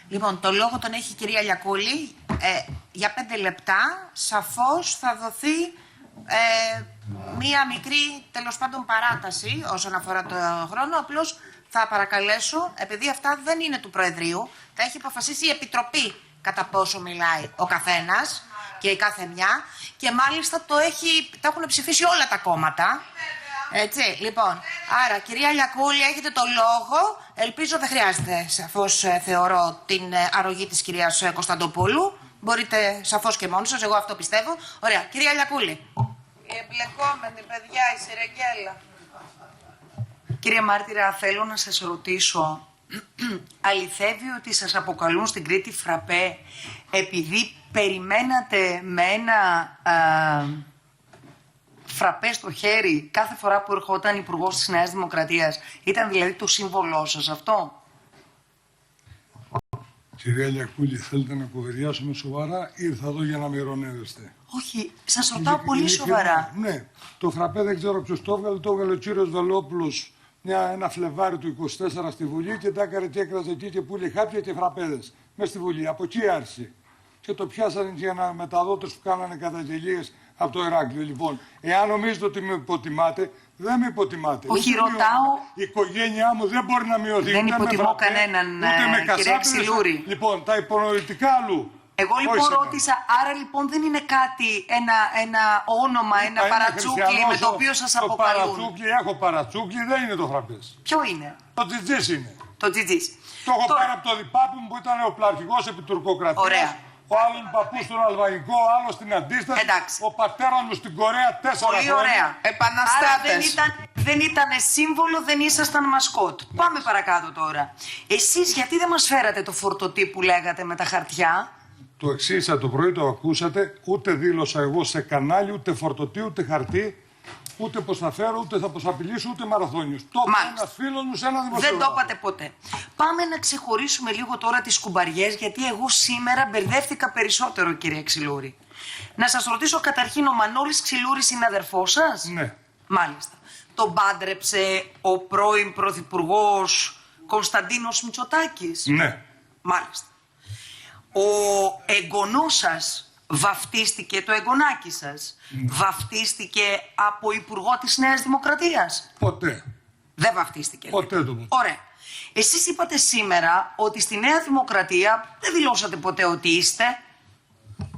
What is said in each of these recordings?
Λοιπόν, το λόγο τον έχει η κυρία Λιακούλη. Για 5 λεπτά σαφώς θα δοθεί μία μικρή, τέλος πάντων, παράταση όσον αφορά το χρόνο. Απλώς θα παρακαλέσω, επειδή αυτά δεν είναι του Προεδρείου, θα έχει αποφασίσει η Επιτροπή κατά πόσο μιλάει ο καθένας και η κάθε μια, και μάλιστα το έχουν ψηφίσει όλα τα κόμματα. Έτσι, λοιπόν, άρα κυρία Λιακούλη, έχετε το λόγο. Ελπίζω δεν χρειάζεται, σαφώς θεωρώ, την αρρωγή της κυρίας Κωνσταντοπούλου. Μπορείτε σαφώς και μόνοι σας, εγώ αυτό πιστεύω. Ωραία, κυρία Λιακούλη. Οι εμπλεκόμενοι, παιδιά, η Σιρεγγέλα. Κύριε Μάρτυρα, θέλω να σας ρωτήσω, αληθεύει ότι σας αποκαλούν στην Κρήτη φραπέ επειδή περιμένατε με ένα φραπέ στο χέρι κάθε φορά που ερχόταν υπουργός της Νέας Δημοκρατίας? Ήταν δηλαδή το σύμβολό σας αυτό? Κυρία Λιακούλη, θέλετε να κουβεντιάσουμε σοβαρά ή ήρθα εδώ για να με ειρωνεύεστε? Όχι, σας ρωτάω πολύ σοβαρά. Ναι, το φραπέ δεν ξέρω ποιος το έβγαλε ο κύριος Βελόπουλος ένα Φλεβάρι του 24 στη Βουλή και τα έκανε και έκραζε εκεί και πουλε χάπια και φραπέδες μες στη Βουλή. Από εκεί άρχισε. Και το πιάσανε και ένα μεταδότες που κάνανε καταγγελίες από το Ηράκλειο. Λοιπόν, εάν νομίζετε ότι με υποτιμάτε, δεν με υποτιμάτε. Όχι, ρωτάω. Η οικογένειά μου δεν μπορεί να μειωθεί. Δεν ούτε υποτιμώ με φραπέ, κανέναν, ούτε με κύριε κασάπιδες. Ξυλούρη. Λοιπόν, τα υπονοητικά αλλού. Εγώ λοιπόν ρώτησα, άρα λοιπόν δεν είναι κάτι, ένα όνομα, ένα παρατσούκλι με το οποίο σας αποκαλούν? Το παρατσούκλι, έχω παρατσούκλι, δεν είναι το φραπές. Ποιο είναι? Το τζιτζής είναι. Το τζιτζής. Το έχω πάρει από το διπάπου μου που ήταν ο πλαρχηγός επί τουρκοκρατίας. Ωραία. Ο άλλος παππούς στον Αλβανικό, ο άλλος στην Αντίσταση. Εντάξει. Ο πατέρας μου στην Κορέα 4 Πολύ χρόνια. ωραία. Επαναστάτες. Άρα δεν ήταν σύμβολο, δεν ήσασταν μασκότ. Πάμε παρακάτω τώρα. Εσείς γιατί δεν μας φέρατε το φορτωτή που λέγατε με τα χαρτιά? Το εξήγησα το πρωί, το ακούσατε. Ούτε δήλωσα εγώ σε κανάλι, ούτε φορτωτή, ούτε χαρτί. Ούτε πως θα φέρω, ούτε θα πως απειλήσω, ούτε μαραθώνιους. Το είπε ένας φίλος μου σε ένα δημοσιογράφο. Δεν το είπατε ποτέ. Πάμε να ξεχωρίσουμε λίγο τώρα τις κουμπαριές, γιατί εγώ σήμερα μπερδεύτηκα περισσότερο, κύριε Ξυλούρη. Να σας ρωτήσω καταρχήν, ο Μανώλης Ξυλούρης είναι αδερφός σας? Ναι. Μάλιστα. Τον πάντρεψε ο πρώην πρωθυπουργός Κωνσταντίνος Μητσοτάκης? Ναι. Μάλιστα. Ο εγγονός σας βαφτίστηκε, το εγγονάκι σας, βαφτίστηκε από υπουργό της Νέας Δημοκρατίας? Ποτέ. Δεν βαφτίστηκε. Ποτέ το ποτέ. Ωραία. Εσείς είπατε σήμερα ότι στη Νέα Δημοκρατία δεν δηλώσατε ποτέ ότι είστε.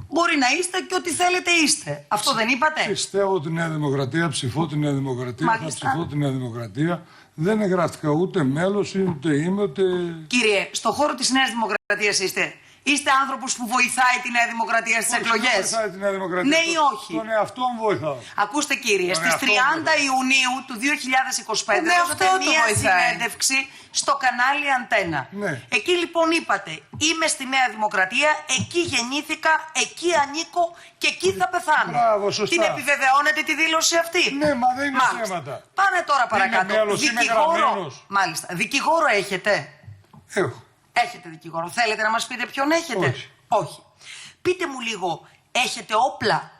Μπορεί να είστε και ό,τι θέλετε είστε. Αυτό δεν είπατε? Πιστεύω τη Νέα Δημοκρατία, ψηφώ τη Νέα Δημοκρατία, Μάλιστα. θα ψηφώ τη Νέα Δημοκρατία. Δεν εγγράφτηκα ούτε μέλος, ούτε είμαι, ούτε... Κύριε, στο χώρο της Νέας Δημοκρατίας είστε? Είστε άνθρωπος που βοηθάει τη Νέα Δημοκρατία στις εκλογές? Βοηθάει τη Νέα Δημοκρατία. Ναι ή όχι? Τον εαυτό μου βοηθάω. Ακούστε κύριε, στις 30 Ιουνίου του 2025 δώσατε μία συνέντευξη στο κανάλι Αντένα. Ναι. Εκεί λοιπόν είπατε, είμαι στη Νέα Δημοκρατία, εκεί γεννήθηκα, εκεί ανήκω και εκεί θα πεθάνω. Μπράβο, σωστά. Την επιβεβαιώνετε τη δήλωση αυτή? Ναι, μα δεν είναι Μάλιστα. θέματα. Πάμε τώρα παρακάτω. μέλος, είμαι γραμμένος. Μάλιστα. Δικηγόρο έχετε? Έχω. Έχετε δικηγόρο. Θέλετε να μας πείτε ποιον έχετε? Όχι. Όχι. Πείτε μου λίγο, έχετε όπλα?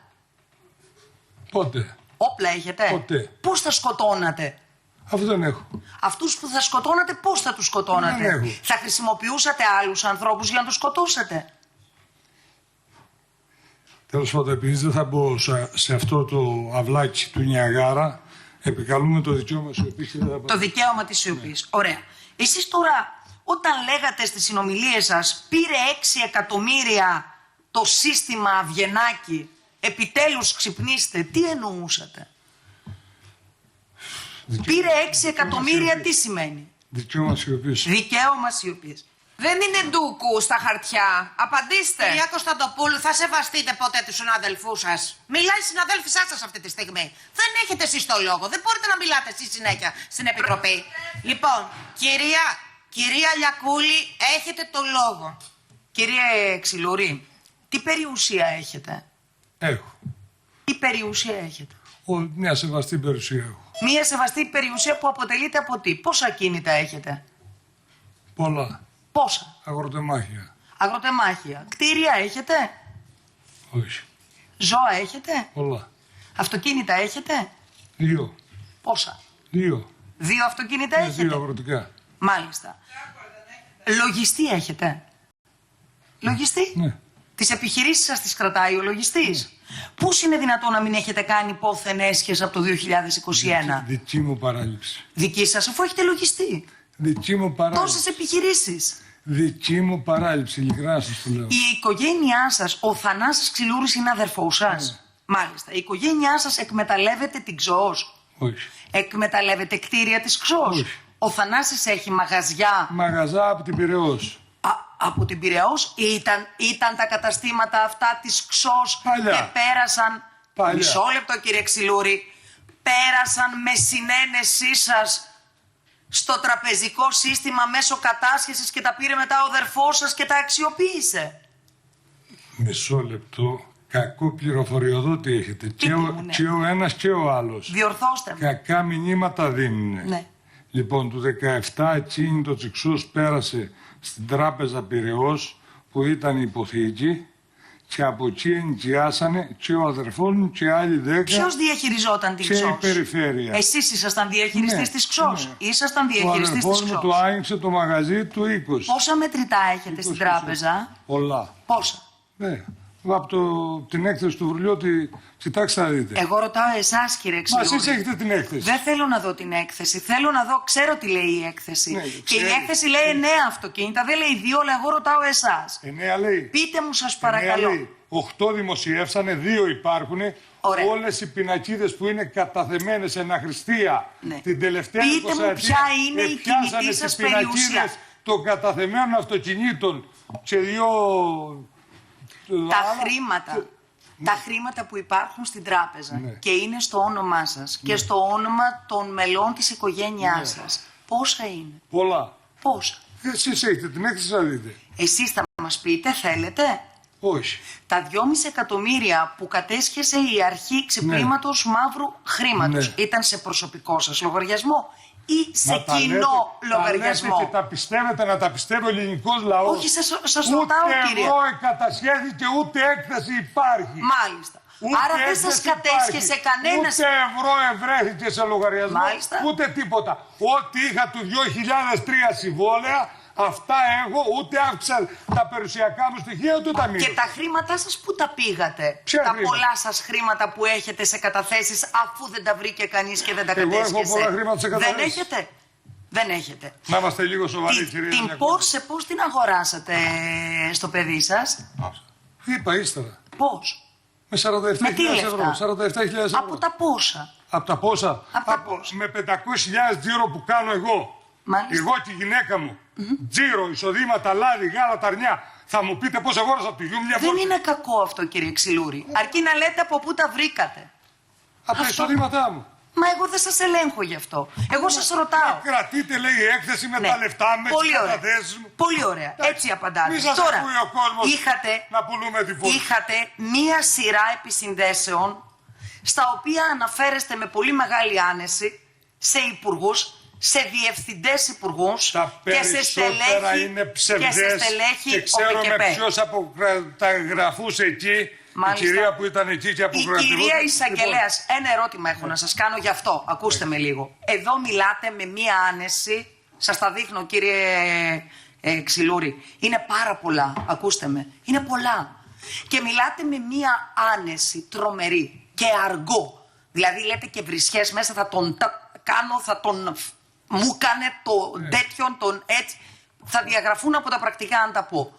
Πότε. Όπλα έχετε? Ποτέ. Πώς θα σκοτώνατε? Αυτό δεν έχω. Αυτούς που θα σκοτώνατε, πώς θα τους σκοτώνατε? Δεν έχω. Θα χρησιμοποιούσατε άλλους ανθρώπους για να τους σκοτώσετε? Τέλος πάντων, επειδή δεν θα μπω σε αυτό το αυλάκι του Νιαγάρα, επικαλούμε το δικαίωμα σιωπής. Το δικαίωμα της σιωπής. Ναι. Ωραία. Εσείς τώρα, όταν λέγατε στις συνομιλίες σας, πήρε 6 εκατομμύρια το σύστημα Αβγενάκη, επιτέλους ξυπνήστε, τι εννοούσατε? Πήρε 6 εκατομμύρια, τι σημαίνει? Δικαίωμα σιωπής. Δικαίωμα σιωπής. Δεν είναι ντούκου στα χαρτιά. Απαντήστε. Κυρία Κωνσταντοπούλου, θα σεβαστείτε ποτέ τους συναδελφούς σας? Μιλάει η συναδέλφισά σας αυτή τη στιγμή. Δεν έχετε εσείς το λόγο. Δεν μπορείτε να μιλάτε εσείς συνέχεια στην Επιτροπή. Λοιπόν, κυρία Λιακούλη, έχετε το λόγο. Κύριε Ξυλούρη, τι περιουσία έχετε? Έχω. Τι περιουσία έχετε? Μια σεβαστή περιουσία έχω. Μία σεβαστή περιουσία που αποτελείται από τι? Πόσα ακίνητα έχετε? Πολλά. Πόσα? Αγροτεμάχια. Αγροτεμάχια. Κτίρια έχετε? Όχι. Ζώα έχετε? Πολλά. Αυτοκίνητα έχετε? 2. Πόσα? 2. 2 αυτοκίνητα έχετε? 2 αγροτικά. Μάλιστα. Λογιστή έχετε? Λογιστή. Ναι. Τις επιχειρήσεις σας τις κρατάει ο λογιστής. Πώς είναι δυνατόν να μην έχετε κάνει πόθεν έσχες από το 2021. Δική μου παράληψη. Δική σας, αφού έχετε λογιστή. Δική μου παράληψη. Τόσες επιχειρήσεις. Δική μου παράληψη, ειλικρινά σας το λέω. Η οικογένειά σας, ο Θανάσης Ξυλούρης είναι αδερφός σας. Μάλιστα. Η οικογένειά σας εκμεταλλεύεται την ΞΟΣ. Όχι. Εκμεταλλεύεται κτίρια της ΞΟΣ. Όχι. Ο Θανάσης έχει μαγαζιά. Μαγαζά από την Πειραιώς. Από την Πειραιώς ήταν τα καταστήματα αυτά της ΞΟΣ Παλιά. και πέρασαν. Παλιά. Μισό λεπτό κύριε Ξυλούρη. Πέρασαν με συνένεσή σας στο τραπεζικό σύστημα μέσω κατάσχεσης και τα πήρε μετά ο αδερφός σας και τα αξιοποίησε. Μισό λεπτό. Κακό πληροφοριοδότη έχετε. Πείτε μου, ναι. Και ο ένας και ο άλλος. Διορθώστε με. Κακά μηνύματα δίνουν. Ναι. Λοιπόν, του 17 εκείνη το Τσιξός πέρασε στην τράπεζα Πειραιώς που ήταν η υποθήκη και από εκεί ενοικιάσανε και ο αδερφός μου και άλλοι 10 Ποιος διαχειριζόταν την και η ΞΟΣ? περιφέρεια. Εσείς ήσασταν διαχειριστής Ναι, της ΞΟΣ. ναι. Ήσασταν Ο διαχειριστής της αδερφός μου ΞΟΣ. το άνοιξε το μαγαζί του 20. Πόσα μετρητά έχετε στην 20%. τράπεζα? Πολλά. Πόσα? Ναι. Από την έκθεση του Βρουλιώτη, κοιτάξτε να δείτε. Εγώ ρωτάω εσάς κύριε Μα Ξυλούρη. εσείς έχετε την έκθεση. Δεν θέλω να δω την έκθεση. Θέλω να δω, ξέρω τι λέει η έκθεση. Ναι, και η ξέρεις. έκθεση λέει 9 αυτοκίνητα, δεν λέει 2, αλλά εγώ ρωτάω εσάς. 9 λέει. Πείτε μου σας 9 παρακαλώ. λέει. 8 δημοσιεύσανε, 2 υπάρχουν. Ωραία. Όλες οι πινακίδες που είναι καταθεμένες σε αναχρηστία Ναι. την τελευταία Πείτε μου 20 ποια είναι η επιάσανε κινητή τις σας πινακίδες περιουσία. των καταθεμένων αυτοκινήτων και 2 Τα χρήματα. Τα χρήματα που υπάρχουν στην τράπεζα Ναι. και είναι στο όνομά σας και στο όνομα των μελών της οικογένειάς σας. Πόσα είναι? Πολλά. Πόσα? Εσείς έχετε την έκθεση να δείτε. Εσείς θα μας πείτε, θέλετε? Όχι. Τα 2,5 εκατομμύρια που κατέσχεσε η αρχή ξεπλήματος μαύρου χρήματος Ναι. ήταν σε προσωπικό σας λογαριασμό ή σε Μα τα κοινό λέτε, λογαριασμό? Τα λέτε και τα πιστεύετε να τα πιστεύει ο ελληνικός λαός. Όχι, σας ρωτάω κύριε. Ούτε ευρώ εκατασχέθηκε, ούτε έκθεση υπάρχει. Μάλιστα. Ούτε Άρα δεν σας έκθεση κατέσχεσε υπάρχει. κανένας. Ούτε ευρώ ευρέθηκε σε λογαριασμό. Μάλιστα. Ούτε τίποτα. Ό,τι είχα του 2003 συμβόλαια, αυτά έχω, ούτε αύξησα τα περιουσιακά μου στοιχεία, ούτε τα μήνυμα. Και τα χρήματά σας πού τα πήγατε? Ποια Τα χρήματα? πολλά σας χρήματα που έχετε σε καταθέσεις αφού δεν τα βρήκε κανείς και δεν τα Εγώ κατέσχεσε. έχω πολλά χρήματα σε καταθέσεις. Δεν έχετε? Δεν έχετε. Να είμαστε λίγο σοβαροί, κυρία Την Διακόπτη. Porsche πώς την αγοράσατε στο παιδί σας? Είπα ύστερα. Πώς? Με 47.000 Με τι ευρώ. λεφτά? 47.000 ευρώ. Από τα πόσα? Από τα πόσα? Από τα πόσα? Με 500.000 τζίρο που κάνω εγώ. Μάλιστα. Εγώ και η γυναίκα μου. Τζίρο, εισοδήματα, λάδι, γάλα, ταρνιά. Θα μου πείτε πώς αγόρασα από τη Γιούμιλια Δεν Porsche. είναι κακό αυτό κύριε Ξυλούρη. Αρκεί να λέτε από πού τα βρήκατε. Από τα Αυτό. εισοδήματά μου. Μα εγώ δεν σας ελέγχω γι' αυτό. Εγώ σας ρωτάω. Κρατείτε, λέει, η έκθεση με Ναι. τα λεφτά, με Πολύ τις ωραία. καταθέσεις μου. Πολύ ωραία. Έτσι απαντάτε. Μη σας Τώρα, ακούει ο κόσμος είχατε, να πουλούμε τη Porsche. είχατε μία σειρά επισυνδέσεων στα οποία αναφέρεστε με πολύ μεγάλη άνεση σε υπουργούς, σε διευθυντές υπουργούς Τα και σε περισσότερα στελέχη είναι ψευδές και σε στελέχη και ξέρω με ΟΠΚΠ. ποιος τα γραφούσε εκεί. Μάλιστα. Η κυρία που ήταν εκεί και Η αποκρατηρόταν. κυρία Εισαγγελέας, ένα ερώτημα έχω να σας κάνω γι' αυτό. Ακούστε με λίγο. Εδώ μιλάτε με μία άνεση. Σας τα δείχνω κύριε Ξυλούρη. Είναι πάρα πολλά. Ακούστε με. Είναι πολλά. Και μιλάτε με μία άνεση τρομερή και αργό. Δηλαδή λέτε και βρισιές μέσα, θα τον κάνω, θα τον μου κάνε το τέτοιον, τον έτσι. Θα διαγραφούν από τα πρακτικά αν τα πω.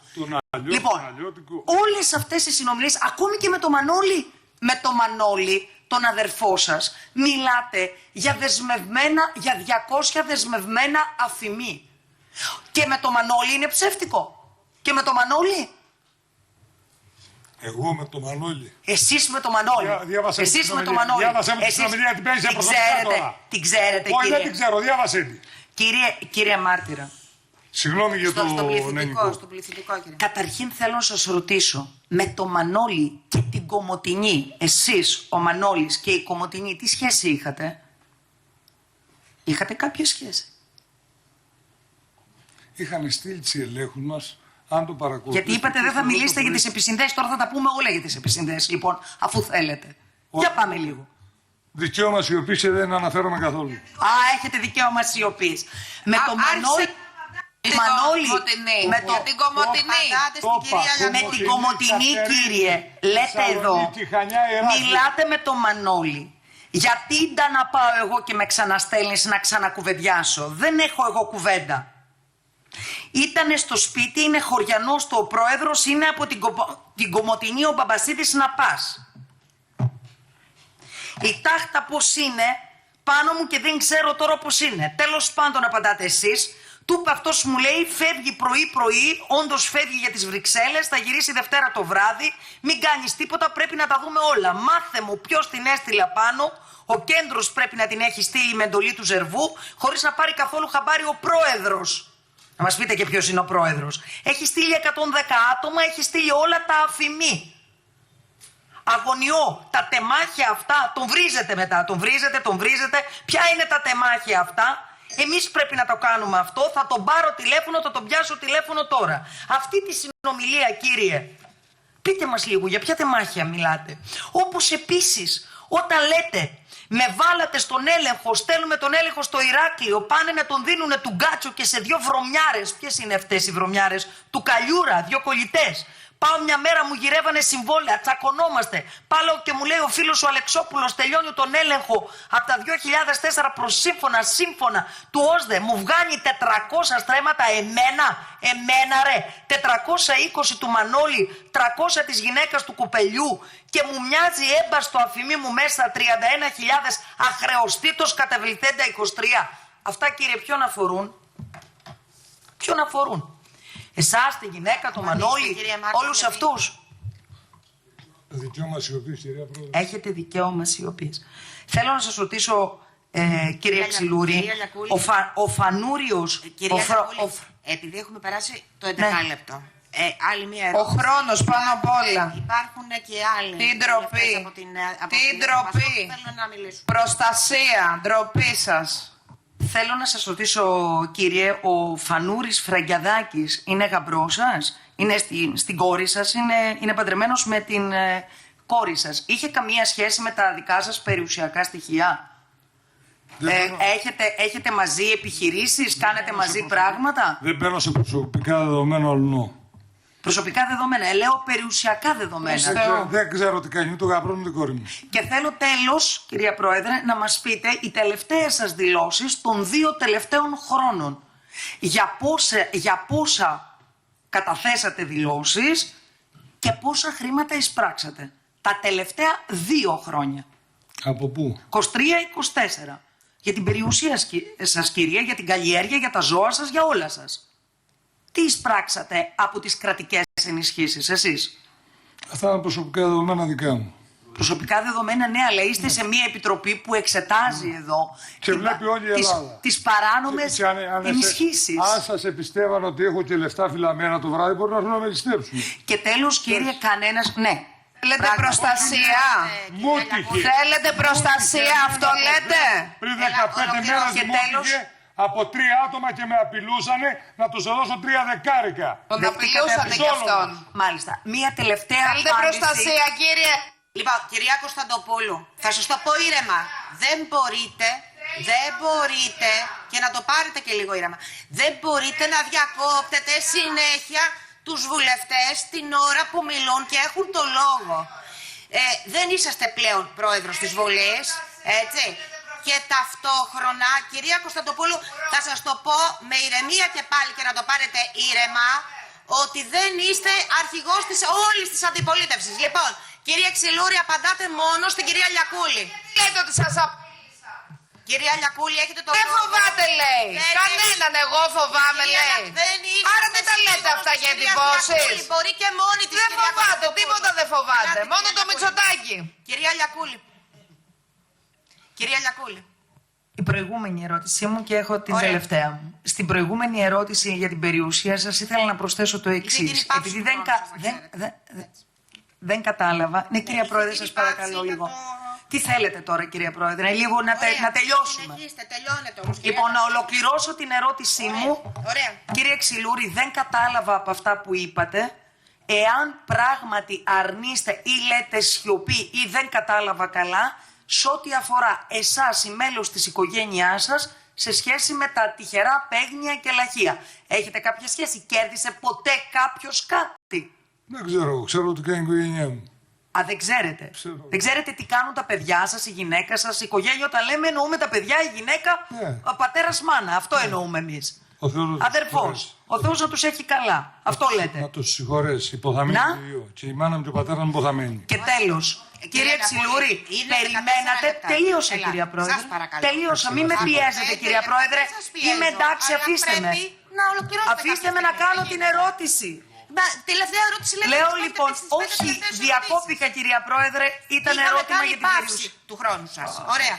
Λοιπόν, όλες αυτές οι συνομιλίες, ακόμη και με το Μανώλη, τον αδερφό σας, μιλάτε για 200 δεσμευμένα αφημί. Και με το Μανώλη είναι ψεύτικο. Και με το Μανώλη. Εγώ με το Μανώλη. Εσείς με το Μανώλη. Διάβασα Εσείς την με το συνομιλία. Μανώλη. Διάβασα με τη συνομιλία, την παίρνεις σε προσωπικά τώρα. Την ξέρετε, Όχι, κύριε. δεν την ξέρω, διάβασε την. Κύριε Μάρτυρα. Συγγνώμη για το Στο πληθυντικό, νεανικό. στο πληθυντικό, κύριε. Καταρχήν θέλω να σας ρωτήσω, με το Μανώλη και την Κομοτηνή, εσείς, ο Μανώλης και η Κομοτηνή, τι σχέση είχατε? Είχατε κάποια σχέση? Είχαν στείλει τις ελέγχους μας, αν το παρακολουθήσετε. Γιατί είπατε δεν θα μιλήσετε για τις επισυνδέσεις, τώρα θα τα πούμε όλα για τις επισυνδέσεις, λοιπόν, αφού θέλετε. Για πάμε λίγο. Δικαίωμα σιωπής δεν αναφέρομαι καθόλου. Α, έχετε δικαίωμα σιωπής. Με το Μανώλη... Η Μανώλη Με την Κομοτηνή. Απαντάτε στην κυρία με Λιακούλη. την Κομοτηνή, κύριε, λέτε εδώ, μιλάτε με τον Μανώλη. Γιατί να πάω εγώ και με ξαναστέλνεις να ξανακουβεντιάσω? Δεν έχω εγώ κουβέντα. Ήτανε στο σπίτι, είναι χωριανός του ο πρόεδρος, είναι από την Κομοτηνή ο Μπαμπασίδης να πας. Η τάχτα πώς είναι πάνω μου και δεν ξέρω τώρα πώς είναι. Τέλος πάντων απαντάτε εσείς. Του είπε αυτός, μου λέει, φεύγει πρωί-πρωί, όντως φεύγει για τις Βρυξέλλες, θα γυρίσει Δευτέρα το βράδυ, μην κάνεις τίποτα, πρέπει να τα δούμε όλα. Μάθε μου ποιος την έστειλε πάνω, ο Κέντρος πρέπει να την έχει στείλει με εντολή του Ζερβού, χωρίς να πάρει καθόλου χαμπάρι ο πρόεδρος. Να μας πείτε και ποιος είναι ο πρόεδρος. Έχει στείλει 110 άτομα, έχει στείλει όλα τα αφημί. Αγωνιώ, τα τεμάχια αυτά, τον βρίζετε μετά, τον βρίζετε. Ποια είναι τα τεμάχια αυτά? Εμείς πρέπει να το κάνουμε αυτό, θα τον πάρω τηλέφωνο, θα τον πιάσω τηλέφωνο τώρα. Αυτή τη συνομιλία, κύριε, πείτε μας λίγο για ποια τεμάχια μιλάτε. Όπως επίσης, όταν λέτε, με βάλατε στον έλεγχο, στέλνουμε τον έλεγχο στο Ηράκλειο, πάνε να τον δίνουνε του Γκάτσο και σε 2 βρωμιάρες. Ποιες είναι αυτές οι βρωμιάρες? Του Καλιούρα, 2 κολλητές. Πάω μια μέρα, μου γυρεύανε συμβόλαια, τσακωνόμαστε. Πάω και μου λέει ο φίλος ο Αλεξόπουλος, τελειώνει τον έλεγχο από τα 2004 προς σύμφωνα του ΟΣΔΕ. Μου βγάνει 400 στρέμματα εμένα ρε. 420 του Μανώλη, 300 της γυναίκας του Κουπελιού και μου μοιάζει έμπαστο αφημί μου μέσα 31.000 αχρεωστήτως καταβληθέντα 23. Αυτά, κύριε, ποιον αφορούν? Ποιον αφορούν? Εσάς, τη γυναίκα, τον Μανώλη, όλους αυτούς? Δικαίωμα σιωπής, κυρία Πρόεδρε. Έχετε δικαίωμα σιωπής. Θέλω να σας ρωτήσω, κυρία Ξυλούρη, ο Φανούριος... Κυρία Λιακούλη, επειδή έχουμε περάσει το 11 λεπτό. Άλλη μία Ο ερώτηση. χρόνος πάνω απ' όλα. Υπάρχουν και άλλοι. Τι ντροπή. Τι ντροπή. Θέλουν να μιλήσουν. Προστασία, ντροπή σας. Θέλω να σας ρωτήσω, κύριε, ο Φανούρης Φραγκιαδάκης είναι γαμπρός σας? Είναι στην κόρη σας? Είναι παντρεμένος με την κόρη σας? Είχε καμία σχέση με τα δικά σας περιουσιακά στοιχεία? Έχετε μαζί επιχειρήσεις, κάνετε μαζί πράγματα? Δεν παίρνω σε προσωπικά δεδομένα αλλού. Προσωπικά δεδομένα, λέω περιουσιακά δεδομένα. Δεν ξέρω τι κάνει, το γαμπρό μου, την κόρη μου. Και θέλω τέλος, κυρία Πρόεδρε, να μας πείτε οι τελευταίες σας δηλώσεις των 2 τελευταίων χρόνων. Για πόσα καταθέσατε δηλώσεις και πόσα χρήματα εισπράξατε τα τελευταία 2 χρόνια. Από πού? 23-24. Για την περιουσία σας, κυρία, για την καλλιέργεια, για τα ζώα σας, για όλα σας. Τι εισπράξατε από τις κρατικές ενισχύσεις, εσείς? Αυτά είναι προσωπικά δεδομένα δικά μου. Προσωπικά δεδομένα, ναι, αλλά είστε σε μια επιτροπή που εξετάζει εδώ Και βλέπει όλη η Ελλάδα. τις παράνομες ενισχύσεις. Αν σας επιστεύαν ότι έχω και λεφτά φυλαμένα το βράδυ, μπορεί να έρθουν να με ληστέψουν. Και τέλος, κύριε, κανένας... Ναι. Θέλετε προστασία. Μου τύχε. Θέλετε προστασία, αυτό λέτε. Πριν 15 μέρες και μου τέλος. τύχε από 3 άτομα και με απειλούσανε να τους δώσω 3 δεκάρικα. Τον Δεχτήκατε απειλούσανε κι αυτόν. Μάλιστα. Μία τελευταία Θέλετε απάντηση. προστασία, κύριε. Λοιπόν, κυρία Κωνσταντοπούλου, θα σας το πω ήρεμα. Δεν μπορείτε, και να το πάρετε και λίγο ήρεμα, δεν μπορείτε να διακόπτετε συνέχεια τους βουλευτές την ώρα που μιλούν και έχουν το λόγο. Δεν είσαστε πλέον πρόεδρος της Βουλής, έτσι. Και ταυτόχρονα, κυρία Κωνσταντοπούλου, θα σας το πω με ηρεμία και πάλι και να το πάρετε ήρεμα, ότι δεν είστε αρχηγός της όλης της αντιπολίτευσης. Λοιπόν, κυρία Ξυλούρη, απαντάτε μόνο στην κυρία Λιακούλη. Λέτε ότι σας απειλήσα. Κυρία Λιακούλη, έχετε το Δεν λόγο. φοβάται, λέει. Κανέναν εγώ φοβάμαι, λέει. Άρα δεν τα λέτε αυτά για εντυπώσεις. Μπορεί και μόνη της. Δεν φοβάται, τίποτα δεν φοβάται. Μόνο το Μητσοτάκι. Κυρία Λιακούλη. Κυρία Λιακούλη. Η προηγούμενη ερώτησή μου και έχω την τελευταία μου. Στην προηγούμενη ερώτηση για την περιουσία σας ήθελα να προσθέσω το εξής. Επειδή δεν κατάλαβα. Ναι, κυρία Πρόεδρε, σας παρακαλώ λίγο. Τι θέλετε τώρα, κυρία Πρόεδρε, λίγο να τελειώσουμε. Συνεχίστε, τελειώνετε όμως. Λοιπόν, να ολοκληρώσω την ερώτησή μου. Ωραία. Κύριε Ξυλούρη, δεν κατάλαβα από αυτά που είπατε. Εάν πράγματι αρνείστε ή λέτε σιωπή ή δεν κατάλαβα καλά, σε ό,τι αφορά εσάς ή μέλος της οικογένειάς σας, σε σχέση με τα τυχερά παίγνια και λαχεία. Έχετε κάποια σχέση? Κέρδισε ποτέ κάποιος κάτι? Δεν ξέρω. Ξέρω ότι κάνει η οικογένειά μου. Α, δεν ξέρετε. Ξέρω. Δεν ξέρετε τι κάνουν τα παιδιά σας, η γυναίκα σας, η οικογένεια? Όταν λέμε εννοούμε τα παιδιά, η γυναίκα, Ναι. ο πατέρας, μάνα. Αυτό εννοούμε εμείς. Ο Θεός να τους Αδερφός. συγχωρέσει. Ο Θεός να τους έχει καλά. Αυτό λέτε. Να τους συγχωρέσει. Υποθαμένοι Να. και οι δύο. Και η μάνα μου και ο πατέρας μου υποθαμένοι. Και τέλος, κύριε Ξυλούρη, είναι 14 περιμένατε. λεπτά. Τελείωσα, Έλα, κυρία Πρόεδρε. σας παρακαλώ. Τελείωσα. Μην με Θα πιέζετε, πρέπει, κυρία Πρόεδρε. δεν σας πιέζω, Είμαι εντάξει, αλλά αφήστε με. πρέπει να ολοκληρώσετε Αφήστε κάποια με να στιγμή, κάνω δεν την γίνεται. ερώτηση. Μα, τελευταία ερώτηση λέτε. Λέω τις λοιπόν, πέντε, τις πέντε όχι, τελευταίες διακόπηκα, ερωτήσεις. κυρία Πρόεδρε, ήταν Είχαμε ερώτημα κάνει για την πάυση περιουσία. του χρόνου σας. Ωραία.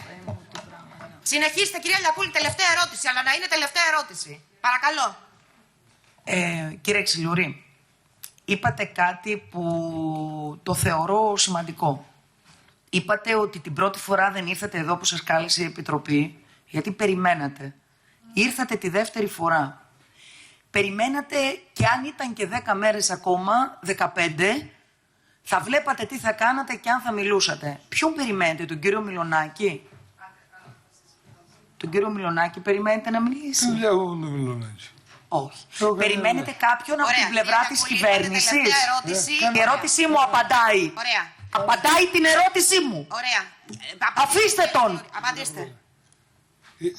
Συνεχίστε, κυρία Λιακούλη, τελευταία ερώτηση, αλλά να είναι τελευταία ερώτηση. Παρακαλώ. Κύριε Ξυλουρή, είπατε κάτι που το θεωρώ σημαντικό. Είπατε ότι την πρώτη φορά δεν ήρθατε εδώ που σας κάλεσε η Επιτροπή, γιατί περιμένατε. Ήρθατε τη δεύτερη φορά. Περιμένατε και αν ήταν και 10 μέρες ακόμα, 15, θα βλέπατε τι θα κάνατε και αν θα μιλούσατε. Ποιον περιμένετε, τον κύριο Μιλονάκη? Τον κύριο Μιλονάκη περιμένετε να μιλήσει? Τι δουλειά έχω με τον Μιλονάκη. Όχι. Εγώ Περιμένετε κάποιον από Ωραία. την πλευρά Κύριε της Λιακούλη, κυβέρνησης? τελευταία ερώτηση. Η ερώτησή μου απαντάει. Ωραία. Απαντάει την ερώτησή μου. Ωραία. Αφήστε τον. Απαντήστε.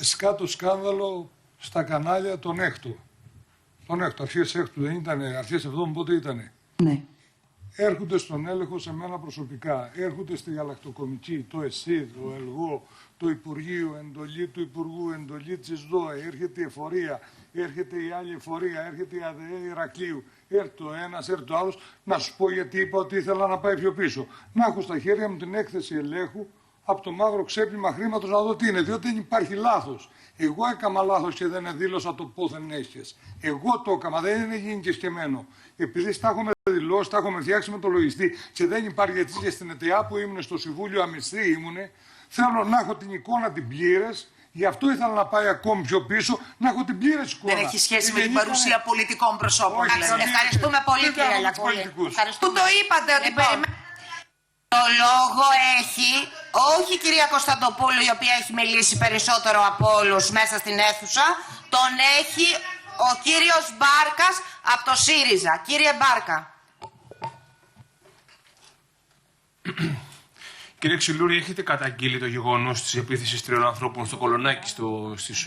Σκάτω σκάνδαλο στα κανάλια τον έκτο. Τον έκτο, αρχές έκτου δεν ήτανε, αρχές εβδόμου πότε ήτανε. Ναι. Έρχονται στον έλεγχο σε μένα προσωπικά. Έρχονται στη γαλακτοκομική, το ΕΣΥΔ, το ΕΛΓΟ, το Υπουργείο, εντολή του Υπουργού, εντολή της ΔΟΕ. Έρχεται η εφορία, έρχεται η άλλη εφορία, έρχεται η ΑΔΕ Ηρακλείου. Έρχεται ο ένας, έρχεται ο άλλος. Να σου πω γιατί είπα ότι ήθελα να πάει πιο πίσω. Να έχω στα χέρια μου την έκθεση ελέγχου από το μαύρο ξέπλυμα χρήματος να δω τι είναι. Διότι δεν υπάρχει λάθος. Εγώ έκανα λάθος και δεν δήλωσα το πόθεν έχεις. Εγώ το έκανα, δεν είναι γίνει και σκεμμένο. Επειδή τα έχουμε δηλώσει, τα έχουμε φτιάξει με το λογιστή και δεν υπάρχει, γιατί και στην ΕΤΕΑ που ήμουν στο Συμβούλιο Αμυστή ήμουνε, θέλω να έχω την εικόνα την πλήρες. Γι' αυτό ήθελα να πάει ακόμη πιο πίσω, να έχω την πλήρες εικόνα. Δεν έχει σχέση με την παρουσία πολιτικών προσώπων. Όχι, δηλαδή. καμία. Ευχαριστούμε πολύ, Δεν κυρία κάνω τους Λιακούλη. πολιτικούς. Που το είπατε ότι Λοιπόν, περιμένετε. το λόγο έχει, όχι η κυρία Κωνσταντοπούλου, η οποία έχει μιλήσει περισσότερο από όλους μέσα στην αίθουσα, τον έχει ο κύριος Μπάρκας από το ΣΥΡΙΖΑ. Κύριε Μπάρκα. Κύριε Ξυλούρη, έχετε καταγγείλει το γεγονός της επίθεσης 3 ανθρώπων στο Κολονάκι,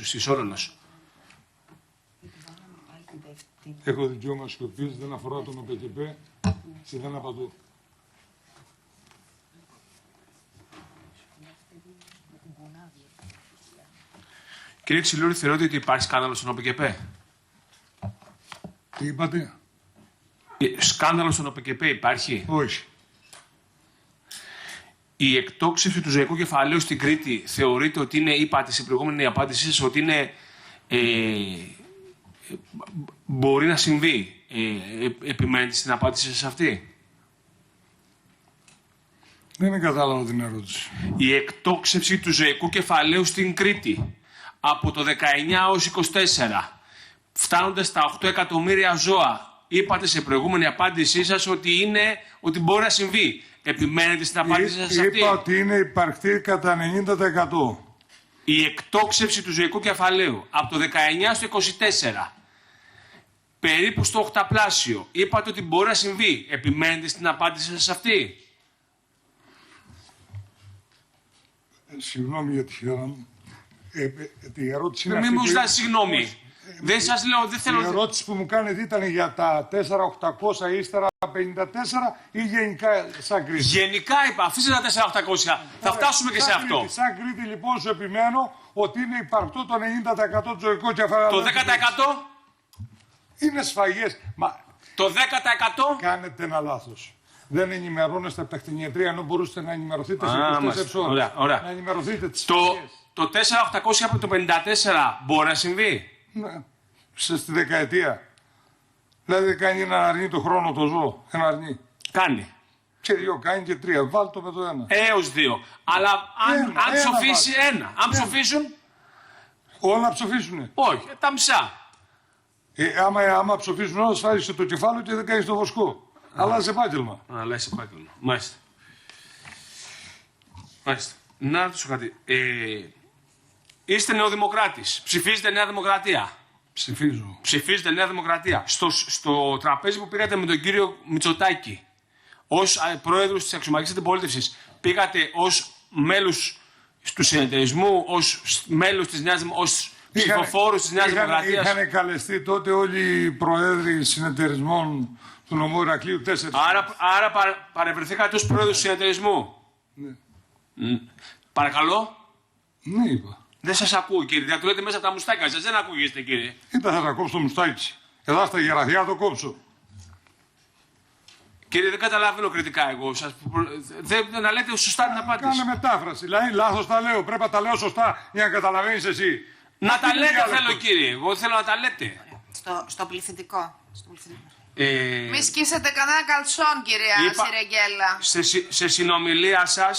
στη Σόλωνος? Έχω δικαίωμα σιωπής, δεν αφορά τον ΟΠΕΚΕΠΕ και δεν απαντώ. Κύριε Ξυλούρη, θεωρείτε ότι υπάρχει σκάνδαλο στον ΟΠΕΚΕΠΕ? Τι είπατε? Σκάνδαλο στον ΟΠΕΚΕΠΕ υπάρχει? Όχι. Η εκτόξευση του ζωικού κεφαλαίου στην Κρήτη θεωρείτε ότι είναι, είπατε στην προηγούμενη απάντησή σας, ότι είναι, μπορεί να συμβεί? Επιμένετε στην απάντηση σας αυτή? Δεν κατάλαβα την ερώτηση. Η εκτόξευση του ζωικού κεφαλαίου στην Κρήτη από το 19 ως 24, φτάνοντας στα 8 εκατομμύρια ζώα, είπατε σε προηγούμενη απάντησή σας ότι μπορεί να συμβεί. Επιμένετε στην απάντηση σας αυτή? Είπα ότι είναι υπαρκτή κατά 90%. Η εκτόξευση του ζωικού κεφαλαίου από το 19 στο 24, περίπου στο οχταπλάσιο, είπατε ότι μπορεί να συμβεί. Επιμένετε στην απάντηση σας αυτή? Συγγνώμη για τη χώρα μου. Η ερώτηση είναι Μην αυτή μου που- ζητάτε συγγνώμη. Δεν σας λέω, δεν Η θέλω... ερώτηση που μου κάνετε ήταν για τα 4.800 ύστερα 54 ή γενικά σαν Κρήτη? Γενικά είπα, αφήστε τα 4.800. Θα φτάσουμε και σε Σαν αυτό. Κρήτη, σαν Κρήτη λοιπόν σου επιμένω ότι είναι υπαρκτό το 90% του ζωικού κεφαλαίου. Το 10%? Είναι σφαγές. Μα Το 10%? κάνετε ένα λάθος. Δεν ενημερώνεστε από τα κτηνιατρία ενώ μπορούσατε να ενημερωθείτε σε Α, 24 μάλιστα. ώρες. Ωραία, ωραία. Να ενημερωθείτε τις Το, σφαγές. το 4.800 από το 54 μπορεί να συμβεί? Ναι. Στη δεκαετία. Δηλαδή δεν κάνει ένα αρνί το χρόνο το ζώο. Ένα αρνί. Κάνει. Και δύο κάνει και τρία. Βάλτε με το ένα. Έως 2. Αλλά αν Ένα ψοφήσει βάζει. ένα. Αν ψοφήσουν, Όλα ψοφίσουνε. όχι. Τα μισά. Άμα ψοφίσουν όλα, σφάζεσαι το κεφάλαιο και δεν κάνει το βοσκό. Αλλάζει επάγγελμα. Αλλά είσαι επάγγελμα. Μάλιστα. Μάλιστα. Να ρωτήσω κάτι. Είστε νεοδημοκράτης. Ψηφίζετε Νέα Δημοκρατία. Ψηφίζω. Ψηφίζετε Νέα Δημοκρατία. Στο τραπέζι που πήγατε με τον κύριο Μητσοτάκη, ως πρόεδρος της αξιωματικής αντιπολίτευσης, πήγατε ως μέλους του συνεταιρισμού, ως μέλους της Νέας Δημοκρατίας, ως ψηφοφόρους της Νέας Δημοκρατίας. Είχαν καλεστεί τότε όλοι οι προέδροι συνεταιρισμών του νομού Ηρακλείου 4. Άρα παρευρεθήκατε ως πρόεδρος του συνεταιρισμού. Ναι. Παρακαλώ. Ναι, είπα. Δεν σας ακούω, κύριε. Θα το λέτε μέσα από τα μουστάκια σας. Δεν ακούγεστε, κύριε. Ήταν θα κόψω το μουστάκι. Εδώ στα γεραθιά το κόψω. Κύριε, δεν καταλαβαίνω κριτικά εγώ. Δεν να λέτε σωστά την απάντηση. Κάνε μετάφραση. Δηλαδή, λάθος τα λέω. Πρέπει να τα λέω σωστά για να καταλαβαίνεις εσύ. Να τα λέτε θέλω, κύριε. Εγώ θέλω να τα λέτε. Στο πληθυντικό. Μη σκίσετε κανένα καλσόν, κυρία Σιρεγγέλα. Σε συνομιλία σας,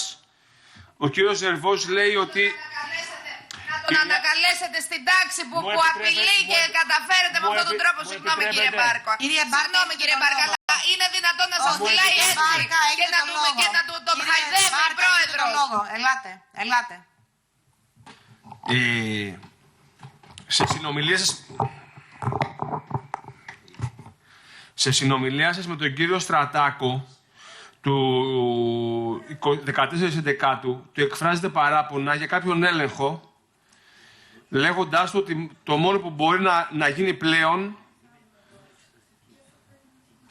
ο κύριος Ζερβός λέει ότι... Να τον ανακαλέσετε στην τάξη που απειλεί και καταφέρετε με αυτόν τον τρόπο. Συγγνώμη, κύριε Μπάρκο. Συγγνώμη, κύριε Μπάρκο, αλλά είναι δυνατόν να σας μιλάει έτσι και να τον χαϊδεύει η πρόεδρος. Ελάτε. Σε συνομιλία σας με τον κύριο Στρατάκο του 14 του εκφράζεται παράπονα για κάποιον έλεγχο, λέγοντάς του ότι το μόνο που μπορεί να γίνει πλέον...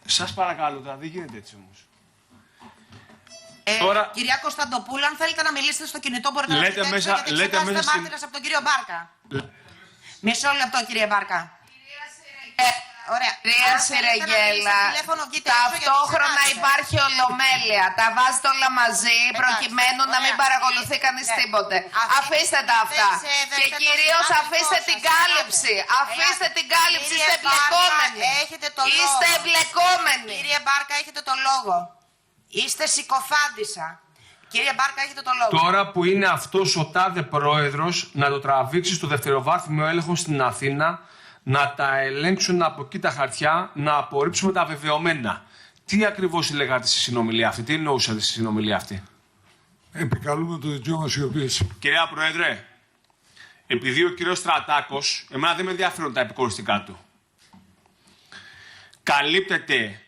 Σας παρακαλώ, τώρα δεν γίνεται έτσι όμως. Τώρα... Κυρία Κωνσταντοπούλου, αν θέλετε να μιλήσετε στο κινητό, μπορείτε να μιλήσετε γιατί εξετάσετε μάρτυρας από τον κύριο Μπάρκα. Μισό λεπτό, κύριε Μπάρκα. Ωραία. Κυρία Σιρεγγέλα, ταυτόχρονα υπάρχει ολομέλεια. Τα βάζετε όλα μαζί προκειμένου να μην παρακολουθεί κανείς τίποτε. Αφήστε τα αυτά. Και κυρίως αφήστε την κάλυψη. Αφήστε την κάλυψη. Είστε εμπλεκόμενοι. Είστε εμπλεκόμενοι. Κύριε Μπάρκα, έχετε το λόγο. Είστε συκοφάντισσα. Κύριε Μπάρκα, έχετε το λόγο. Τώρα που είναι αυτός ο τάδε πρόεδρος, να το τραβήξει στο δευτεροβάθμιο έλεγχο στην Αθήνα, να τα ελέγξουν από εκεί τα χαρτιά, να απορρίψουμε τα βεβαιωμένα. Τι ακριβώς λέγατε στη συνομιλία αυτή, τι εννοούσατε στη συνομιλία αυτή? Επικαλούμε το δικαίωμα σιωπής. Κυρία Πρόεδρε, επειδή ο κύριος Στρατάκος, εμένα δεν με ενδιαφέρουν τα επικοριστικά του, καλύπτεται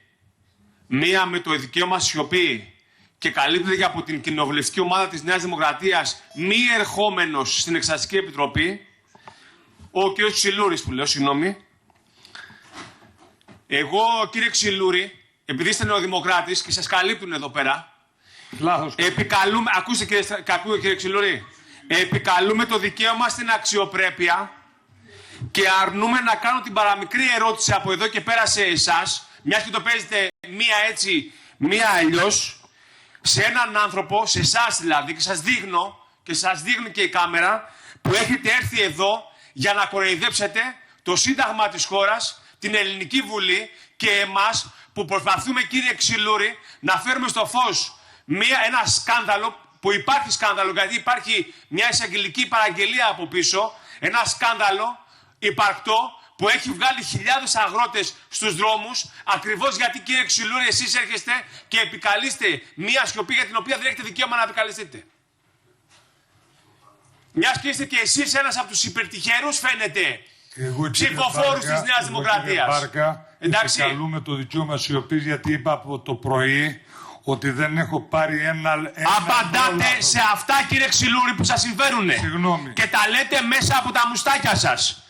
μία με το δικαίωμα σιωπή και καλύπτεται και από την κοινοβουλευτική ομάδα της Νέας Δημοκρατίας μη ερχόμενος στην Εξεταστική Επιτροπή, ο κύριος Ξυλούρης που λέω, συγγνώμη. Εγώ, κύριε Ξυλούρη, επειδή είστε νεοδημοκράτης και σας καλύπτουν εδώ πέρα, λάθος. Επικαλούμε, ακούστε κύριε Ξυλούρη, επικαλούμε το δικαίωμα στην αξιοπρέπεια και αρνούμε να κάνω την παραμικρή ερώτηση από εδώ και πέρα σε εσάς, μιας και το παίζετε μία έτσι, μία αλλιώς, σε έναν άνθρωπο, σε εσάς δηλαδή, και σας δείχνει και η κάμερα, που έχετε έρθει εδώ για να κοροϊδέψετε το Σύνταγμα της χώρας, την Ελληνική Βουλή και εμάς που προσπαθούμε, κύριε Ξυλούρη, να φέρουμε στο φως ένα σκάνδαλο, που υπάρχει σκάνδαλο γιατί υπάρχει μια εισαγγελική παραγγελία από πίσω, ένα σκάνδαλο υπαρκτό που έχει βγάλει χιλιάδες αγρότες στους δρόμους, ακριβώς γιατί, κύριε Ξυλούρη, εσείς έρχεστε και επικαλείστε μια σιωπή για την οποία δεν έχετε δικαίωμα να επικαλεστείτε. Μιας και είστε και εσείς ένας από τους υπερτυχερούς, φαίνεται, ψηφοφόρους της Νέας Δημοκρατίας. Μπάρκα, επικαλούμε το δικαίωμα σιωπής γιατί είπα από το πρωί ότι δεν έχω πάρει ένα απαντάτε σε αυτά, κύριε Ξυλούρη, που σας συμφέρουνε. Συγγνώμη. Και τα λέτε μέσα από τα μουστάκια σας.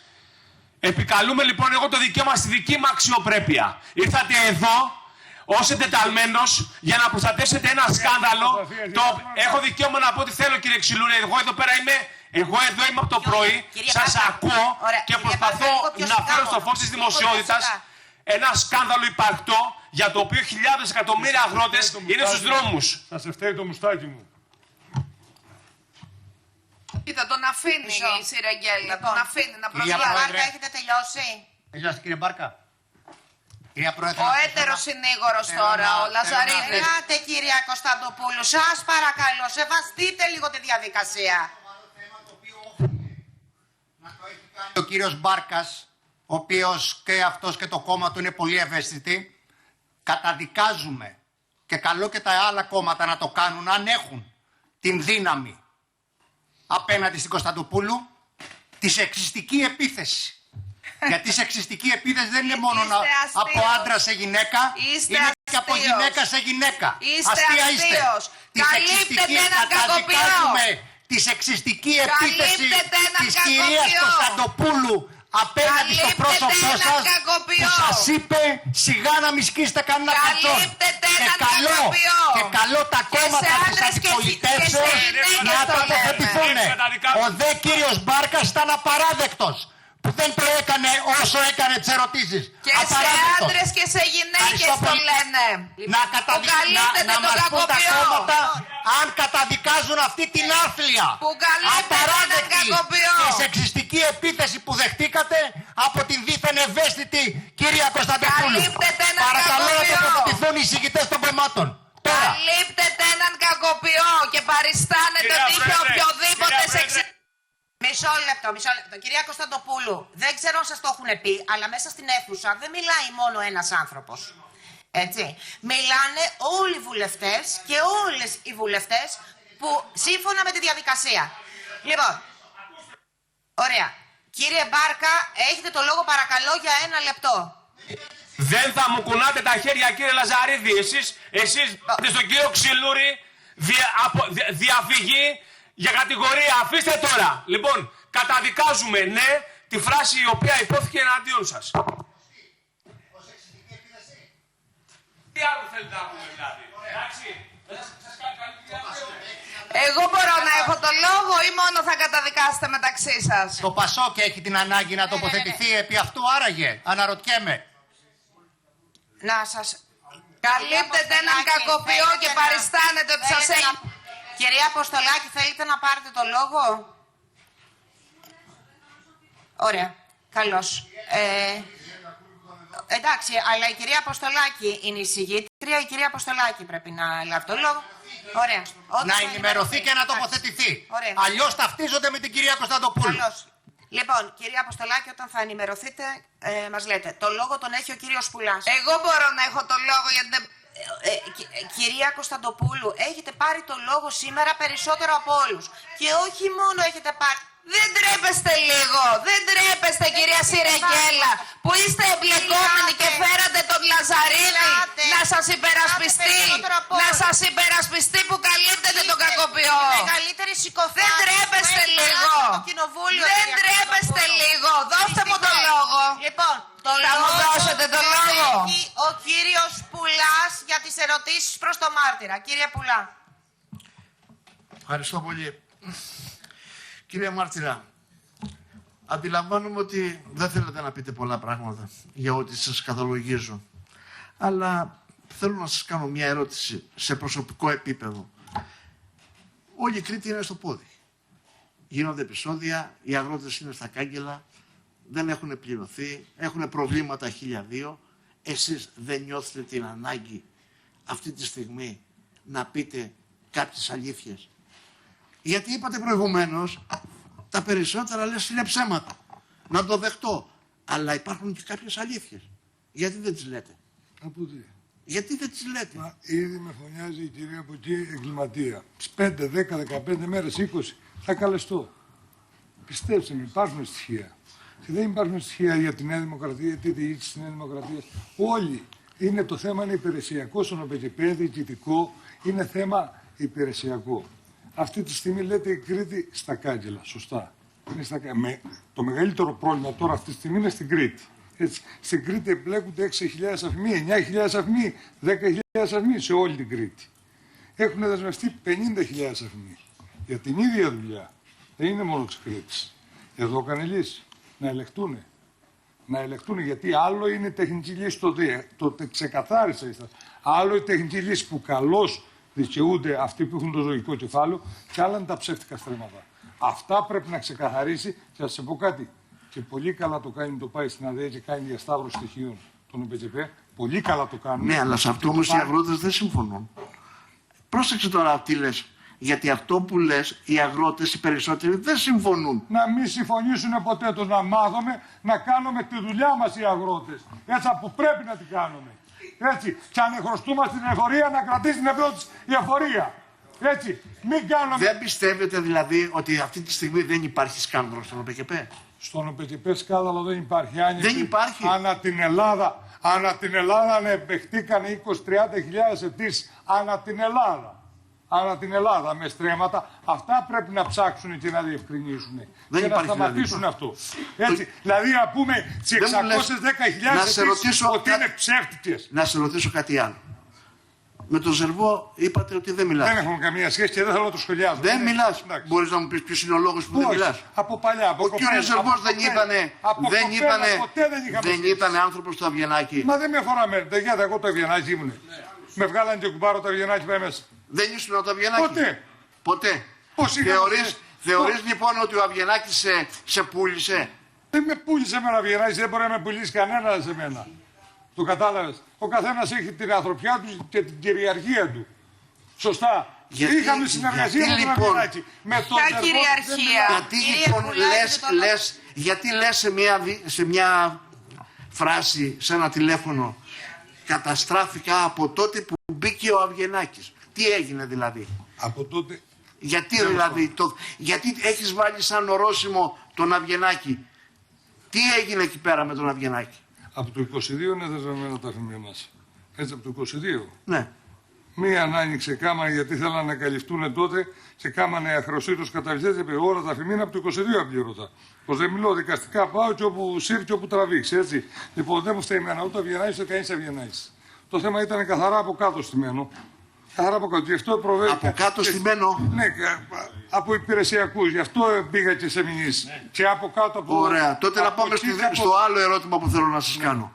Επικαλούμε λοιπόν εγώ το δικαίωμα στη δική μου αξιοπρέπεια. Ήρθατε εδώ ως εντεταλμένος για να προστατεύσετε ένα σκάνδαλο. Έχω δικαίωμα να πω ό,τι θέλω, κύριε Ξυλούρη. Εγώ εδώ είμαι από το πρωί, σας ακούω και προσπαθώ να φέρω στο φως της δημοσιότητας ένα σκάνδαλο υπαρκτό για το οποίο χιλιάδες εκατομμύρια αγρότες είναι στους δρόμους. Σας ευταίει το μουστάκι μου. Κοίτα, τον αφήνει η Σιρεγγέλα, τον αφήνει να προσβάλλει. Κύριε Μπάρκα, έχετε τελειώσει? Τελειώσατε, κύριε Μπάρκα. Κυρία Πρόεδρε, ο έτερος συνήγορος τώρα, ο Λαζαρίδης. Ελάτε, κυρία Κωνσταντοπούλου, σας παρακαλώ, σεβαστείτε λίγο τη διαδικασία. Να το έχει κάνει ο κύριος Μπάρκας, ο οποίος και αυτός και το κόμμα του είναι πολύ ευαίσθητοι. Καταδικάζουμε και καλό και τα άλλα κόμματα να το κάνουν αν έχουν την δύναμη απέναντι στην Κωνσταντοπούλου τη σεξιστική επίθεση. Γιατί η σεξιστική επίθεση δεν είναι μόνο Είστε από άντρα σε γυναίκα, Είστε είναι και από αστείος. γυναίκα σε γυναίκα. Είστε Αστεία είστε. αστείος. Καλύπτετε έναν κακοποιό. Καταδικάζουμε τη σεξιστική επίθεση Καλύπτεται έναν της κυρίας κακοποιό. Κωνσταντοπούλου απέναντι στο Καλύπτεται πρόσωπό έναν σας, κακοποιό. που σας είπε σιγά να μη σκίσετε κανένα κατσόν. Καλύπτεται Και έναν καλό, κακοποιό. και καλό τα Και κόμματα σε της άντρες και αντιπολιτεύσεως σε γυναίκες να το λέμε. τοποθετηθούν. Ο δε κύριος Μπάρκας ήταν απαράδεκτος που δεν το έκανε όσο έκανε τις ερωτήσεις. Και σε Απαράδεκτος. άντρες και σε γυναίκες Ευχαριστώ το πολύ. λένε. Να, Που καλύπτεται να τον μας πούν τα κακοποιό. κόμματα αν καταδικάζουν αυτή την άθλια, Που καλύπτεται έναν απαράδεκτη κακοποιό. και σεξιστική επίθεση που δεχτήκατε από την δίθεν ευαίσθητη κυρία Κωνσταντοπούλου. Καλύπτεται έναν Παρακαλώ να κακοποιό. τοποθετηθούν οι εισηγητές των κομμάτων. Τώρα. Καλύπτεται έναν κακοποιό και παριστάνετε Κυρία ότι είχε Πρόεδρε, οποιοδήποτε κυρία Πρόεδρε. σεξιστική. Μισό λεπτό. Κυρία Κωνσταντοπούλου, δεν ξέρω αν σας το έχουν πει, αλλά μέσα στην αίθουσα δεν μιλάει μόνο ένας άνθρωπος. Έτσι. Μιλάνε όλοι οι βουλευτές και όλες οι βουλευτές που σύμφωνα με τη διαδικασία. Λοιπόν, ωραία. Κύριε Μπάρκα, έχετε το λόγο παρακαλώ για 1 λεπτό. Δεν θα μου κουνάτε τα χέρια, κύριε Λαζαρίδη. Εσείς στον κύριο Ξυλούρη διαφυγή για κατηγορία. Αφήστε τώρα. Λοιπόν, καταδικάζουμε, ναι, τη φράση η οποία υπόθηκε εναντίον σας. Τι άλλο θέλετε να πούμε δηλαδή. Εντάξει. Εγώ μπορώ να έχω το λόγο ή μόνο θα καταδικάσετε μεταξύ σας? Το Πασόκ έχει την ανάγκη να τοποθετηθεί επί αυτού άραγε. Αναρωτιέμαι. Να σας... Καλύπτεται έναν κακοποιό και παριστάνετε ότι σας έχει... Κυρία Αποστολάκη, θέλετε να πάρετε το λόγο? Ωραία. Καλώς. Εντάξει, αλλά η κυρία Αποστολάκη είναι η συγγήτρια. Η κυρία Αποστολάκη πρέπει να λάβει το λόγο. Ωραία. Όταν Να θα ενημερωθεί και να Εντάξει. τοποθετηθεί. Ωραία. Αλλιώς ταυτίζονται με την κυρία Κωνσταντοπούλου. Καλώς. Λοιπόν, κυρία Αποστολάκη, όταν θα ενημερωθείτε, μας λέτε. Το λόγο τον έχει ο κύριος Πουλάς. Εγώ μπορώ να έχω το λόγο γιατί δεν... Κυρία Κωνσταντοπούλου, έχετε πάρει το λόγο σήμερα περισσότερο από όλους. Και όχι μόνο έχετε πάρει... Δεν τρέπεστε λίγο, δεν τρέπεστε κυρία Σιρεγγέλα που είστε εμπλεκόμενοι και φέρατε τον Λαζαρίδη να σας υπερασπιστεί, να σας υπερασπιστεί που καλύπτεται τον κακοποιό. Δεν τρέπεστε λίγο, δεν τρέπεστε λίγο, δώστε μου το λόγο. Λοιπόν, Θα μου δώσετε το λόγο. έχει ο κύριος Πουλάς για τις ερωτήσεις προς το μάρτυρα. Κύριε Πουλά. Ευχαριστώ πολύ. Κύριε Μάρτυρα, αντιλαμβάνομαι ότι δεν θέλετε να πείτε πολλά πράγματα για ό,τι σας καθολογίζω. Αλλά θέλω να σας κάνω μια ερώτηση σε προσωπικό επίπεδο. Όλη η Κρήτη είναι στο πόδι. Γίνονται επεισόδια, οι αγρότες είναι στα κάγκελα, δεν έχουν πληρωθεί, έχουν προβλήματα 1002. Εσείς δεν νιώθετε την ανάγκη αυτή τη στιγμή να πείτε κάποιες αλήθειες? Γιατί είπατε προηγουμένως, τα περισσότερα λες είναι ψέματα. Να το δεχτώ. Αλλά υπάρχουν και κάποιες αλήθειες. Γιατί δεν τις λέτε? Από τι. Γιατί δεν τις λέτε? Μα ήδη με φωνιάζει η κυρία από εκεί εγκληματία. 5, 10, 15 μέρες, 20 θα καλεστώ. Πιστέψτε με, υπάρχουν στοιχεία. Και δεν υπάρχουν στοιχεία για τη Νέα Δημοκρατία, για τη διοίκηση της Νέας Δημοκρατίας. Όλοι. Είναι το θέμα είναι υπηρεσιακό, στον ΟΠΕΚΕΠΕ, διοικητικό, είναι θέμα υπηρεσιακό. Αυτή τη στιγμή λέτε η Κρήτη στα κάγκελα, σωστά. Είναι στα... Το μεγαλύτερο πρόβλημα τώρα αυτή τη στιγμή είναι στην Κρήτη. Έτσι. Στην Κρήτη εμπλέκονται 6.000 αυμοί, 9.000 αυμοί, 10.000 αυμοί σε όλη την Κρήτη. Έχουν δεσμευτεί 50.000 αυμοί για την ίδια δουλειά. Δεν είναι μόνο της Κρήτης. Εδώ έκανε λύση. Να ελεγχτούν. Να ελεγχτούν, γιατί άλλο είναι η τεχνική λύση, το ξεκαθάρισα. Άλλο η τεχνική λύση που καλώς δικαιούνται αυτοί που έχουν το ζωικό κεφάλαιο, και άλλα είναι τα ψεύτικα στρέμματα. Αυτά πρέπει να ξεκαθαρίσει. Και θα σα πω κάτι. Και πολύ καλά το κάνει το πάει στην ΑΔΕ και κάνει διασταύρωση στοιχείων των ΟΠΕΚΕΠΕ. Πολύ καλά το κάνουν. Ναι, αλλά σε αυτό όμως οι αγρότες δεν συμφωνούν. Πρόσεξε τώρα τι λες. Γιατί αυτό που λες, οι αγρότες οι περισσότεροι δεν συμφωνούν. Να μην συμφωνήσουν ποτέ τους, να μάθουμε να κάνουμε τη δουλειά μας οι αγρότες. Έτσι που πρέπει να την κάνουμε. Έτσι. Και αν χρωστούμε στην εφορία, να κρατήσει την ευρώ της η εφορία. Έτσι, μην κάνουμε... Δεν πιστεύετε δηλαδή ότι αυτή τη στιγμή δεν υπάρχει σκάνδαλο στον ΟΠΕΚΕΠΕ? Στον ΟΠΕΚΕΠΕ σκάνδαλο δεν υπάρχει. Δεν υπάρχει. Ανά την Ελλάδα ανεπεχτήκανε 20-30 χιλιάδες αιτήσεις. Ανά την Ελλάδα με στρέμματα. Αυτά πρέπει να ψάξουν και να διευκρινίσουν. Δεν και να υπάρχει σταματήσουν δηλαδή. αυτό. Έτσι, δηλαδή να πούμε τις 610.000 αιτήσεις ότι είναι ψεύτικες. Να σε ρωτήσω κάτι άλλο. Με τον Ζερβό είπατε ότι δεν μιλάτε. Δεν έχουμε καμία σχέση και δεν θέλω να το σχολιάζω. Δεν μιλάς. Μπορείς να μου πεις ποιος είναι ο λόγος που δεν μιλάς? Από παλιά, από Ο κύριος Ζερβός δεν ήταν άνθρωπος του Αβγενάκη. Μα δεν με αφορά εμένα. Γιατί εγώ το Αβγενάκη ήμουν. Με βγάλανε και κουμπάρο το Αβγενάκη πάει μέσα. Δεν ήσουν το Αβγενάκη? Ποτέ. Ποτέ. Θεωρείς λοιπόν ότι ο Αβγενάκης σε πούλησε? Δεν με πούλησε εμένα ο Αβγενάκης, δεν μπορεί να με πουλήσει κανένα σε μένα. Το κατάλαβες. Ο καθένας έχει την ανθρωπιά του και την κυριαρχία του. Σωστά. Είχαμε συνεργασία με τον Αβγενάκη. Ποια κυριαρχία? Γιατί λοιπόν γιατί λες σε μια φράση, σε ένα τηλέφωνο, καταστράφηκα από τότε που μπήκε ο Αβγενάκης? Τι έγινε δηλαδή? Από τότε... Γιατί δηλαδή, γιατί έχεις βάλει σαν ορόσημο τον Αβγενάκη? Τι έγινε εκεί πέρα με τον Αβγενάκη? Από το 22 είναι δεσμευμένα τα αφημία μας. Έτσι από το 22. Ναι. Μία άνοιξε κάμαρα γιατί θέλανε να καλυφθούν τότε και κάμανε αχροσύτως καταληφθές και όλα τα αφημία από το 22 απλήρωτα. Πως δεν μιλώ δικαστικά, πάω και όπου σύρει και όπου τραβήξει, έτσι. Λοιπόν, δεν μου φταίει εμένα, ούτε Αβγενάκης ούτε κανείς Αβγενάκης. Το θέμα ήταν καθαρά από κάτω στημένο. Καθαρά από κάτω. Γι' αυτό προβαίνει. Από κάτω στημένο. Ναι, από υπηρεσιακούς. Γι' αυτό πήγα και σε μηνύσεις. Και από κάτω από. Ωραία. Τότε να πάμε στο άλλο ερώτημα που θέλω να σας κάνω.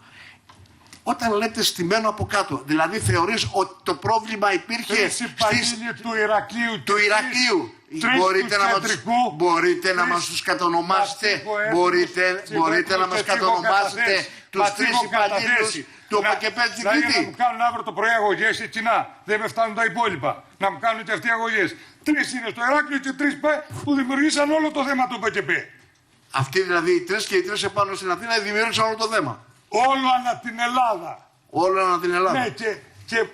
Όταν λέτε στημένο από κάτω, δηλαδή θεωρείς ότι το πρόβλημα υπήρχε στις... του Ηρακλείου. Μπορείτε να μας τους κατονομάσετε, μπορείτε να μας κατονομάσετε τους τρεις υπαλλήλους του ΟΠΕΚΕΠΕ στην Κρήτη? Να μου κάνουν αύριο το πρωί αγωγές έτσι να, δεν με φτάνουν τα υπόλοιπα. Να μου κάνουν και αυτοί αγωγές. 3 είναι στο Ηράκλειο και 3 που δημιουργήσαν όλο το θέμα του ΟΠΕΚΕΠΕ. Αυτοί δηλαδή οι 3 και οι 3 επάνω στην Αθήνα δημιούργησαν όλο το θέμα. Όλο ανά την Ελλάδα. Όλο ανά την Ελλάδα. Ναι, και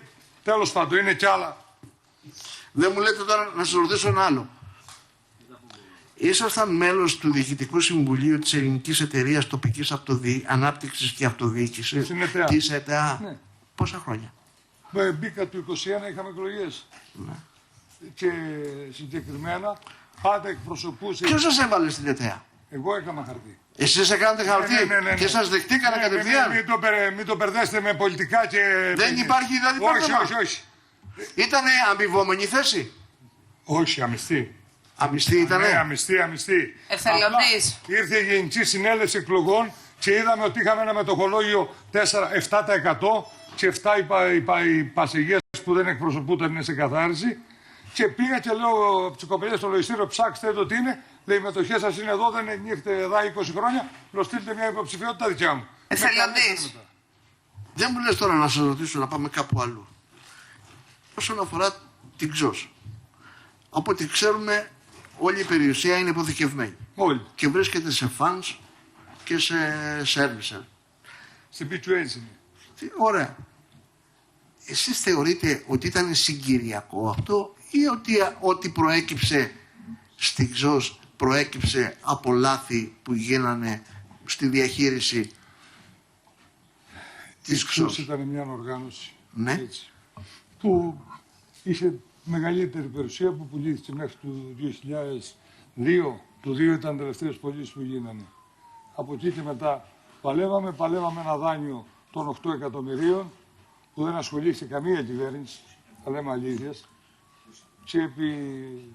τέλος πάντων είναι κι άλλα. Δεν μου λέτε τώρα να σας ρωτήσω ένα άλλο. Ήσασταν μέλος του Διοικητικού Συμβουλίου της Ελληνικής Εταιρείας Τοπικής Ανάπτυξης και Αυτοδιοίκησης της ΕΤΑ. Ναι. Πόσα χρόνια? Μπήκα του 21, είχαμε εκλογές. Ναι. Και συγκεκριμένα πάντα εκπροσωπούσε... Ποιος σας έβαλε στην ΕΤΑ? Εγώ έκανα χαρτί. Εσείς έκανατε χαρτί και σας δεχτήκανε κατευθείαν? Μην το μπερδέσετε με πολιτικά και... Δεν υπάρχει δηλαδή πρόβλημα? Όχι. Ήτανε αμοιβόμενη θέση? Όχι, αμυστή. Αμυστή ήτανε? Ναι, αμυστή. Εθελοντής. Ήρθε η Γενική Συνέλευση Εκλογών και είδαμε ότι είχαμε ένα μετοχολόγιο 7% και 7 οι πασεγιές που δεν εκπροσωπούνταν είναι σε καθάριση. Και πήγα και λέω από τις κοπελιές στο λογιστήριο, ψάξτε το τι είναι. Λέει, οι μετοχές σας είναι εδώ, δεν ήρθε εδώ 20 χρόνια. Προστείλτε μια υποψηφιότητα δικιά μου. Εθελοντής. Δεν μου λες τώρα να σας ρωτήσω να πάμε κάπου αλλού. Όσον αφορά την ΞΟΣ. Από ό,τι ξέρουμε, όλη η περιουσία είναι υποθηκευμένη. Όλη. Και βρίσκεται σε funds και σε services. Στην P2H είναι. Ωραία. Εσείς θεωρείτε ότι ήταν συγκυριακό αυτό ή ότι προέκυψε στη ΞΟΣ προέκυψε από λάθη που γίνανε στη διαχείριση της ΞΟΣ? Ήταν μια οργάνωση, ναι, έτσι, που είχε μεγαλύτερη περιουσία, που πουλήθηκε μέχρι το 2002. Το 2 ήταν τελευταίες πωλήσεις που γίνανε. Από εκεί και μετά παλεύαμε ένα δάνειο των 8 εκατομμυρίων που δεν ασχολήθηκε καμία κυβέρνηση, θα λέμε αλήθειες, και επί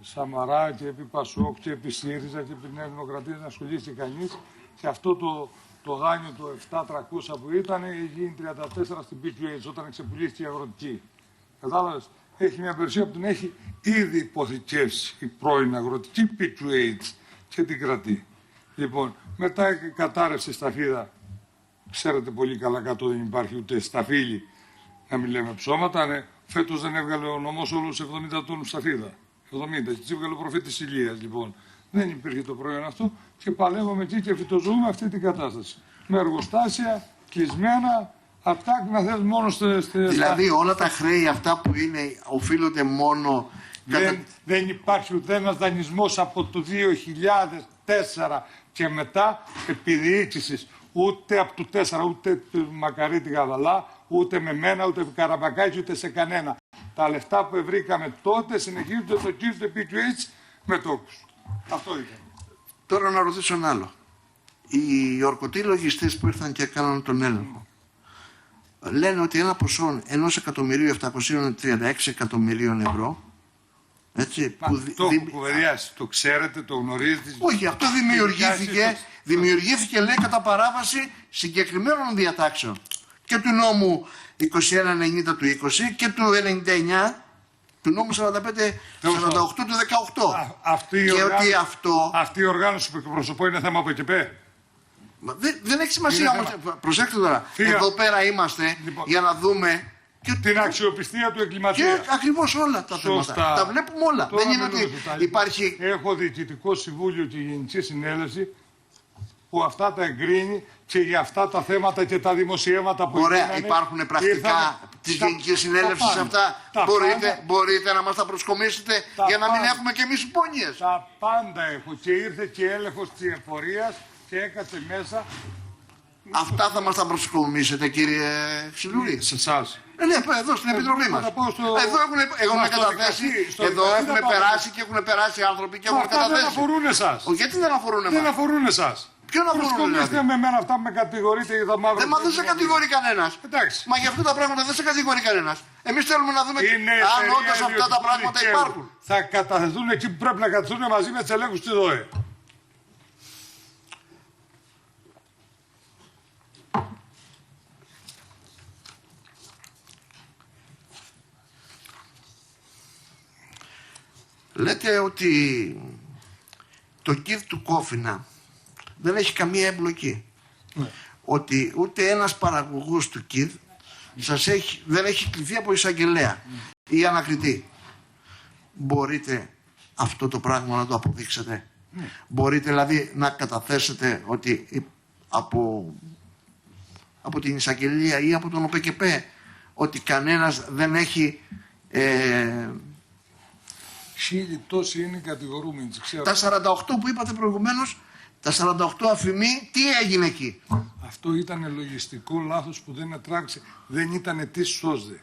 Σαμαρά και επί Πασόκ και επί ΣΥΡΙΖΑ και επί Νέα Δημοκρατία δεν ασχολήθηκε κανείς, και αυτό το δάνειο το 7.300 που ήταν γίνει 34 στην P2H όταν εξεπουλήθηκε η αγροτική. Κατάλαβες, έχει μια περιουσία που την έχει ήδη υποθηκεύσει η πρώην αγροτική P2H και την κρατεί. Λοιπόν, μετά κατάρρευσε σταφίδα. Ξέρετε πολύ καλά, κάτω δεν υπάρχει ούτε σταφύλι, να μην λέμε ψώματα. Ναι. Φέτος δεν έβγαλε ο νομός όλους 70 τόνους σταφίδα. 70, και τις έβγαλε ο προφήτης Ηλίας, λοιπόν. Δεν υπήρχε το προϊόν αυτό και παλεύουμε εκεί και φυτοζούμε αυτή την κατάσταση. Με εργοστάσια, κλεισμένα, αυτά να θες μόνο Δηλαδή όλα τα χρέη αυτά που είναι οφείλονται μόνο Δεν υπάρχει ούτε ένας δανεισμός από το 2004 και μετά επί διοίκησης. Ούτε από το 4, ούτε του Μακαρίτη Γαβαλά, ούτε με μένα, ούτε με Καραμπακάκη, ούτε σε κανένα. Τα λεφτά που βρήκαμε τότε συνεχίζονται το κύριο PQH με τόκους. Αυτό ήταν. Τώρα να ρωτήσω ένα άλλο. Οι ορκωτοί λογιστές που ήρθαν και έκαναν τον έλεγχο λένε ότι ένα ποσό 1.736 εκατομμυρίων ευρώ, έτσι, Το έχω κουβεντιάσει, το ξέρετε, το γνωρίζετε. Όχι, αυτό δημιουργήθηκε λέει κατά παράβαση συγκεκριμένων διατάξεων και του νόμου 2190 του 20 και του 99 του νόμου 45-48 του 18. Αυτή η οργάνωση που εκπροσωπώ είναι θέμα από εκεί πέρα. Δεν έχει σημασία όμως. Προσέξτε τώρα. Εδώ πέρα είμαστε για να δούμε και την αξιοπιστία του εγκληματία. Και ακριβώς όλα τα θέματα. Τα βλέπουμε όλα. Τώρα δεν είναι ότι υπάρχει. Έχω διοικητικό συμβούλιο και γενική συνέλευση που αυτά τα εγκρίνει και για αυτά τα θέματα και τα δημοσιεύματα που ωραία, υπάρχουν πρακτικά της Γενικής Συνέλευσης αυτά. Μπορείτε να μας τα προσκομίσετε για να μην έχουμε κι εμείς υπόνοιες. Τα πάντα έχω και ήρθε και έλεγχος της εφορίας και έκατσε μέσα. Αυτά θα μας τα προσκομίσετε, κύριε Ξυλούρη. Σε εσάς. Ναι, εδώ στην Επιτροπή μας. Εδώ έχουν καταθέσει, εδώ έχουν περάσει και έχουν περάσει άνθρωποι και έχουν καταθέσει. Δεν αφορούν εσάς. Γιατί δεν αφορούν εμάς? Δεν αφορούν εσάς. Ποιον αφορούν δηλαδή? με εμένα αυτά που με κατηγορείτε για τα μαύρα. Μα δεν σε κατηγορεί κανένας. Μα για αυτά τα πράγματα δεν σε κατηγορεί κανένας. Εμείς θέλουμε να δούμε αν όντως αυτά τα πράγματα υπάρχουν. Θα καταθεθούν εκεί που πρέπει να καταθούν μαζί με τους ελέγχους της ΔΟΕ. Λέτε ότι το ΚΙΔ του Κόφινα δεν έχει καμία εμπλοκή. Ότι ούτε ένας παραγωγός του ΚΙΔ δεν έχει κληθεί από εισαγγελέα ή ανακριτή. Μπορείτε αυτό το πράγμα να το αποδείξετε? Μπορείτε δηλαδή να καταθέσετε ότι από την εισαγγελία ή από τον ΟΠΕΚΕΠΕ ότι κανένας δεν έχει... Τόσοι είναι κατηγορούμενοι. Τα 48 που είπατε προηγουμένως, τα 48 αφημί, τι έγινε εκεί? Αυτό ήταν λογιστικό λάθος που δεν έτραξε. Δεν ήταν τι ΣΟΣΔΕ.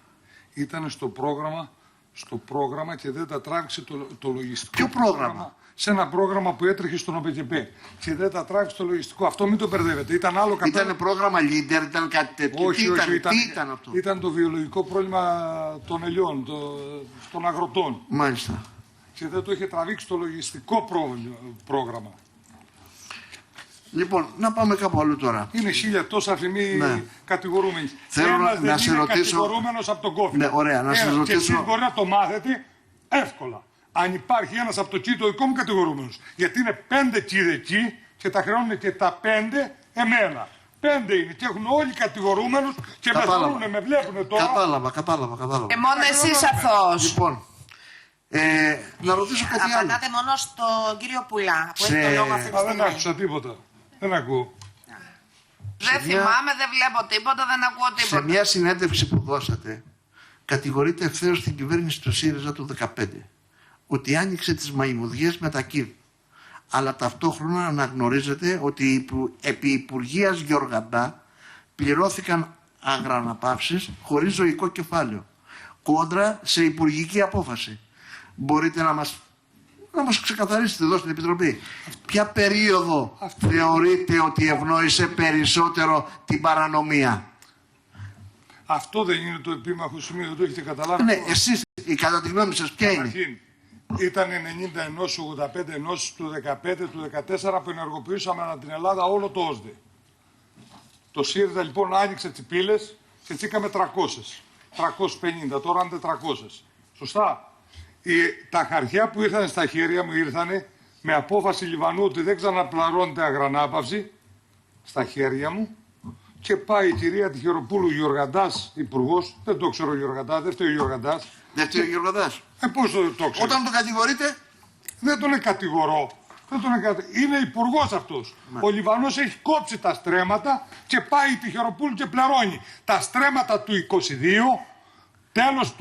Ήταν στο πρόγραμμα και δεν τα τράβηξε το λογιστικό. Ποιο πρόγραμμα? Σε ένα πρόγραμμα που έτρεχε στον ΟΠΕΚΕΠΕ. Και δεν τα τράβηξε το λογιστικό. Αυτό μην το μπερδεύετε. Ήταν άλλο κατάλληλο. Ήταν πρόγραμμα Leader, ήταν κάτι τέτοιο? Όχι, τι ήταν αυτό? Ήταν το βιολογικό πρόβλημα των ελιών, των αγροτών. Μάλιστα. Και δεν το είχε τραβήξει το λογιστικό πρόγραμμα. Λοιπόν, να πάμε κάπου αλλού τώρα. Είναι 1000 τόσα αφημί κατηγορούμενοι. Θέλω να σε ρωτήσω. Κατηγορούμενος από τον Κόφινα. Ναι, ωραία, να σε ρωτήσω. Και εσείς μπορεί να το μάθετε εύκολα. Αν υπάρχει ένας από το ΚΙΔ, το δικό μου κατηγορούμενος. Γιατί είναι 5 ΚΙΔ εκεί και τα χρεώνουν και τα 5 εμένα. 5 είναι και έχουν όλοι κατηγορούμενους και με θέλουν, με βλέπουν τώρα. Κατάλαβα. Μόνο εσείς αθώος. Λοιπόν. Να ρωτήσω κάτι άλλο. Απαντάτε μόνο στον κύριο Πουλά που έχει το λόγο αυτή τη στιγμή. Δεν άκουσα τίποτα. Δεν ακούω. Δεν θυμάμαι, δεν βλέπω τίποτα, δεν ακούω τίποτα. Σε μια συνέντευξη που δώσατε, κατηγορείτε ευθέως την κυβέρνηση του ΣΥΡΙΖΑ του 2015 ότι άνοιξε τις μαϊμουδιές με τα ΚΙΔ. Αλλά ταυτόχρονα αναγνωρίζετε ότι επί Υπουργείας Γιοργαντά πληρώθηκαν αγραναπαύσεις χωρίς ζωικό κεφάλαιο. Κόντρα σε υπουργική απόφαση. Μπορείτε να μας ξεκαθαρίσετε εδώ στην Επιτροπή ποια περίοδο θεωρείτε ότι ευνόησε περισσότερο την παρανομία? Αυτό δεν είναι το επίμαχο σημείο, δεν το έχετε καταλάβει? Ναι, εσείς, κατά τη γνώμη σας, ποια είναι? Ήταν 90 ενώσεις, 85 ενώσεις του 2015, του 2014 που ενεργοποιούσαμε ανά την Ελλάδα όλο το ΩΣΔΕ. Το ΣΥΡΙΖΑ λοιπόν άνοιξε τις πύλες και τσίκαμε 300. 350, τώρα είναι 400. Σωστά. Τα χαρτιά που ήρθαν στα χέρια μου ήρθανε με απόφαση Λιβανού ότι δεν ξαναπληρώνεται αγρανάπαυση στα χέρια μου και πάει η κυρία Τυχεροπούλου Γιοργαντάς, υπουργός, δεν το ξέρω Γιοργαντάς, δεν φταίει ο Γιοργαντάς. Δεν φταίει ο Γιοργαντάς. Πώς το ξέρω? Όταν τον κατηγορείτε? Δεν τον κατηγορώ. Είναι υπουργός αυτός. Ο Λιβανός έχει κόψει τα στρέμματα και πάει η Τυχεροπούλου και πληρώνει. Τα στρέμματα του 22, τέλος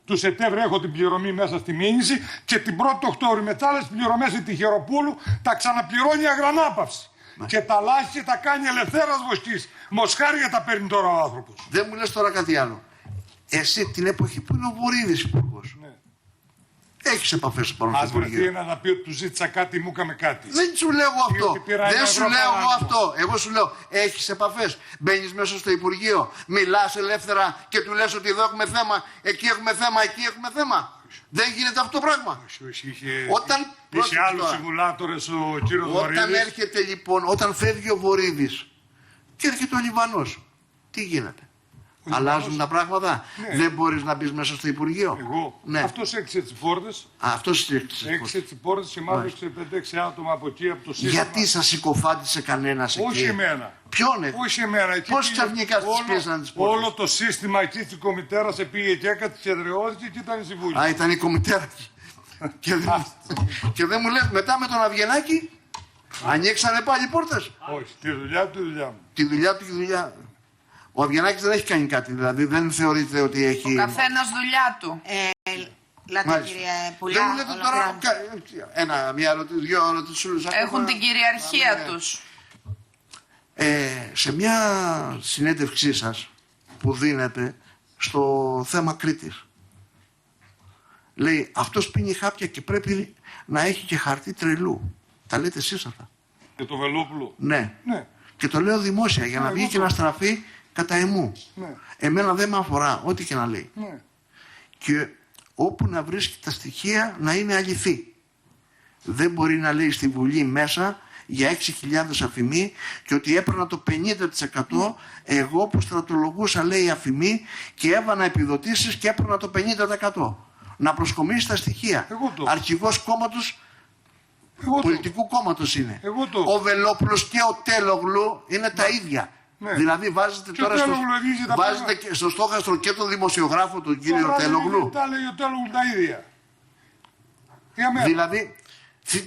Του Σεπτέμβρη έχω την πληρωμή μέσα στη μήνυση και την 1η Οκτώβρη με τι άλλε πληρωμές τη Τυχεροπούλου τα ξαναπληρώνει αγρανάπαυση. Και τα λάχη τα κάνει ελευθέρας βοσκής. Μοσχάρια τα παίρνει τώρα ο άνθρωπος. Δεν μου λες τώρα κάτι άλλο. Εσύ την εποχή που είναι ο Βορίδης υπουργός. Ναι. Έχεις επαφές πάνω στο Ας βρεθεί Υπουργείο. ένα να πει ότι του ζήτησα κάτι, μου έκαμε κάτι. Δεν σου λέω εγώ αυτό. ότι πήρα Δεν ένα σου ευρώ λέω εγώ παράδειγμα. αυτό. Εγώ σου λέω, έχεις επαφές. Μπαίνεις μέσα στο Υπουργείο, μιλάς ελεύθερα και του λες ότι εδώ έχουμε θέμα, εκεί έχουμε θέμα, εκεί έχουμε θέμα. Δεν γίνεται αυτό το πράγμα. Όταν Είχε άλλους συμβουλάτορες ο κύριος Βορίδης. Όταν έρχεται λοιπόν, όταν φεύγει ο Βορίδης και έρχεται ο Λιβανός, τι γίνεται? Αλλάζουν τα πράγματα. Ναι. Δεν μπορείς να μπεις μέσα στο Υπουργείο. Εγώ. Ναι. Αυτός έκλεισε τις πόρτες. Αυτός έκλεισε. Έκλεισε τις πόρτες και μάζεψε 5-6 άτομα από εκεί από το σύστημα. Γιατί σας συκοφάντησε κανένας εκεί? Όχι εμένα. Ποιον? Όχι εμένα. Εκεί Πώς πήγε ξαφνικά τις πίεσαν τις πόρτες? Όλο το σύστημα εκεί της κομιτέρας πήγε και έκατσε και εδραιώθηκε και ήταν η συμβούλη. Α, ήταν η κομιτέρα. και δεν μου λες μετά με τον Αυγενάκη ανοίξανε πάλι πόρτες. Όχι, τη δουλειά του, τη δουλειά μου. Τη δουλειά του και τη δουλειά. Ο Αυγενάκης δεν έχει κάνει κάτι, δηλαδή δεν θεωρείται ότι έχει. Ο καθένας δουλειά του. Λέτε Μάλιστα. κύριε Πουλιά. Δεν μου λέτε τώρα. ολοκληρώνω. Μια ερώτηση, δύο ερωτήσεις. Έχουν την κυριαρχία τους. Σε μια συνέντευξή σας που δίνετε στο θέμα Κρήτης, λέει αυτός πίνει χάπια και πρέπει να έχει και χαρτί τρελού. Τα λέτε εσείς αυτά? Και το Βελόπουλο. Ναι. Ναι. Και το λέω δημόσια για να βγει και να στραφεί κατά εμού. Ναι. Εμένα δεν με αφορά ό,τι και να λέει. Ναι. Και όπου να βρίσκει τα στοιχεία να είναι αληθή. Δεν μπορεί να λέει στη Βουλή μέσα για 6.000 αφημί και ότι έπαιρνα το 50% εγώ που στρατολογούσα, λέει, αφημί και έβανα επιδοτήσεις και έπαιρνα το 50%. Να προσκομίσει τα στοιχεία. Αρχηγός κόμματος, πολιτικού κόμματος είναι. Ο Βελόπουλος και ο Τέλογλου είναι τα ίδια. Ναι. Δηλαδή βάζετε και τώρα στο στόχαστρο και τον δημοσιογράφο τον κύριο Τέλογλου. Τα λέει ο Τέλογλου τα ίδια. Δηλαδή,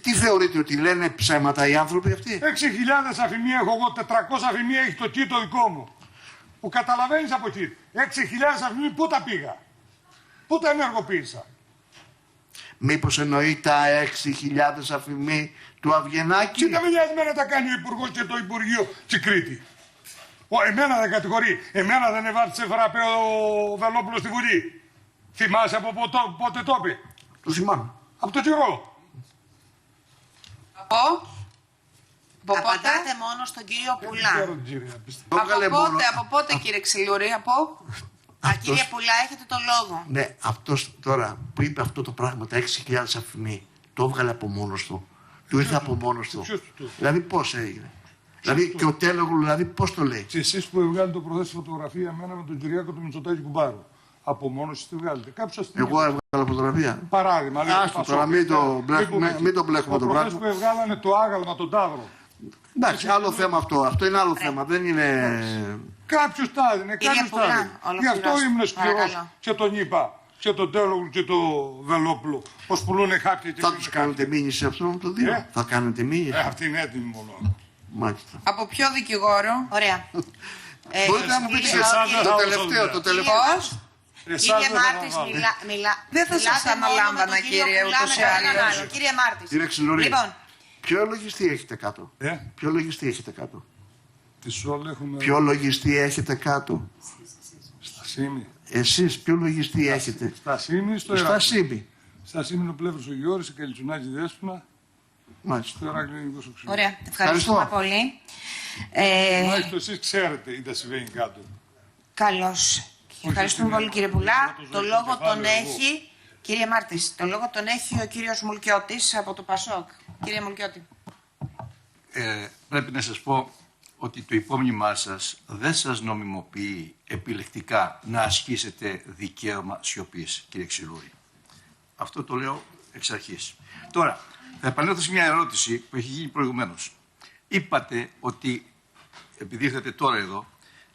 τι θεωρείτε, ότι λένε ψέματα οι άνθρωποι αυτοί? 6.000 αφημία έχω εγώ, 400 αφημία έχει το τι το δικό μου. Που καταλαβαίνεις από εκεί. 6.000 αφημία πού τα πήγα? Πού τα ενεργοποίησα? Μήπως εννοεί τα 6.000 αφημί του Αυγενάκη? Και τα μοιρασμένα τα κάνει ο Υπουργός και το Υπουργείο στη Κρήτη. Εμένα δεν κατηγορεί. Εμένα δεν εβάτησε φραπέ ο Βελόπουλος στη Βουλή. Θυμάσαι από πότε το είπε? Το θυμάμαι. Από το καιρό. Απαντάτε μόνο στον κύριο Πουλά. Από πότε κύριε Ξυλούρη, Κύριε Πουλά, έχετε το λόγο. Ναι, αυτός τώρα που είπε αυτό το πράγμα, τα 6.000 αφημί, το έβγαλε από μόνος του. Του ήρθε από μόνος του. Δηλαδή πώς έγινε? Δηλαδή και ο Τέλογλου, δηλαδή πώς το λέει? Και εσείς που βγάλετε το προχθές φωτογραφία εμένα με τον Κυριάκο του Μητσοτάκη Κουμπάρου. Από μόνος τη βγάλετε. Εγώ έβγαλα φωτογραφία. Παράδειγμα. Άστο τώρα, μην το μπλέκουμε το πράγμα. Που έβγάλανε το άγαλμα, τον Ταύρο. Εντάξει, άλλο θέμα αυτό. Αυτό είναι άλλο θέμα. Δεν είναι. Κάποιος τα έδινε, κάποιος τα έδινε. Γι' αυτό ήμουν σκληρός και τον είπα. Και τον Τέλογλου και τον Βελόπουλο. Πως πουλούνε χάπια και θα τους κάνετε μήνυση αυτό το δύο? Θα κάνετε μήνυση? Αυτή είναι έτοιμη μόνο. Μάλιστα. Από ποιο δικηγόρο? Ωραία. Μπορείτε να μου πείτε το τελευταίο. Κύριε Μάρτης, δεν θα σας αναλάμβανα, κύριε, ούτως ή άλλως. Κύριε Μάρτης. Κύριε Ξυλούρη, Λοιπόν, ποιο λογιστή έχετε κάτω? Ποιο λογιστή έχετε κάτω? Ποιο λογιστή έχετε κάτω? Στα ΣΥΜΗ. Εσείς ποιο λογιστή έχετε? Στα ΣΥΜΗ, στα ΣΥΜΗ. Στα ΣΥΜΗ είναι ο Πλεύρος ο Γιώρης, η Καλιτσουνάκη Δέσποινα. Μάλιστα. Στο Εράκλειο Νικός Οξύμου. Ωραία, ευχαριστούμε πολύ. Μάλιστα, εσείς ξέρετε τι τα συμβαίνει κάτω. Καλώς. Ευχαριστούμε πολύ κύριε Πουλά. Το λόγο τον έχει, κύριε Μάρτης, το λόγο τον έχει ο κύριος Μουλκιώτης από το ΠΑΣΟΚ. Κύριε Μουλκιώτη. Πρέπει να σας πω ότι το υπόμνημά σας δεν σας νομιμοποιεί επιλεκτικά να ασκήσετε δικαίωμα σιωπής, κύριε Ξυλούρη. Αυτό το λέω εξ αρχής. Τώρα, θα επανέλθω σε μια ερώτηση που έχει γίνει προηγουμένως. Είπατε ότι, επειδή ήρθατε τώρα εδώ,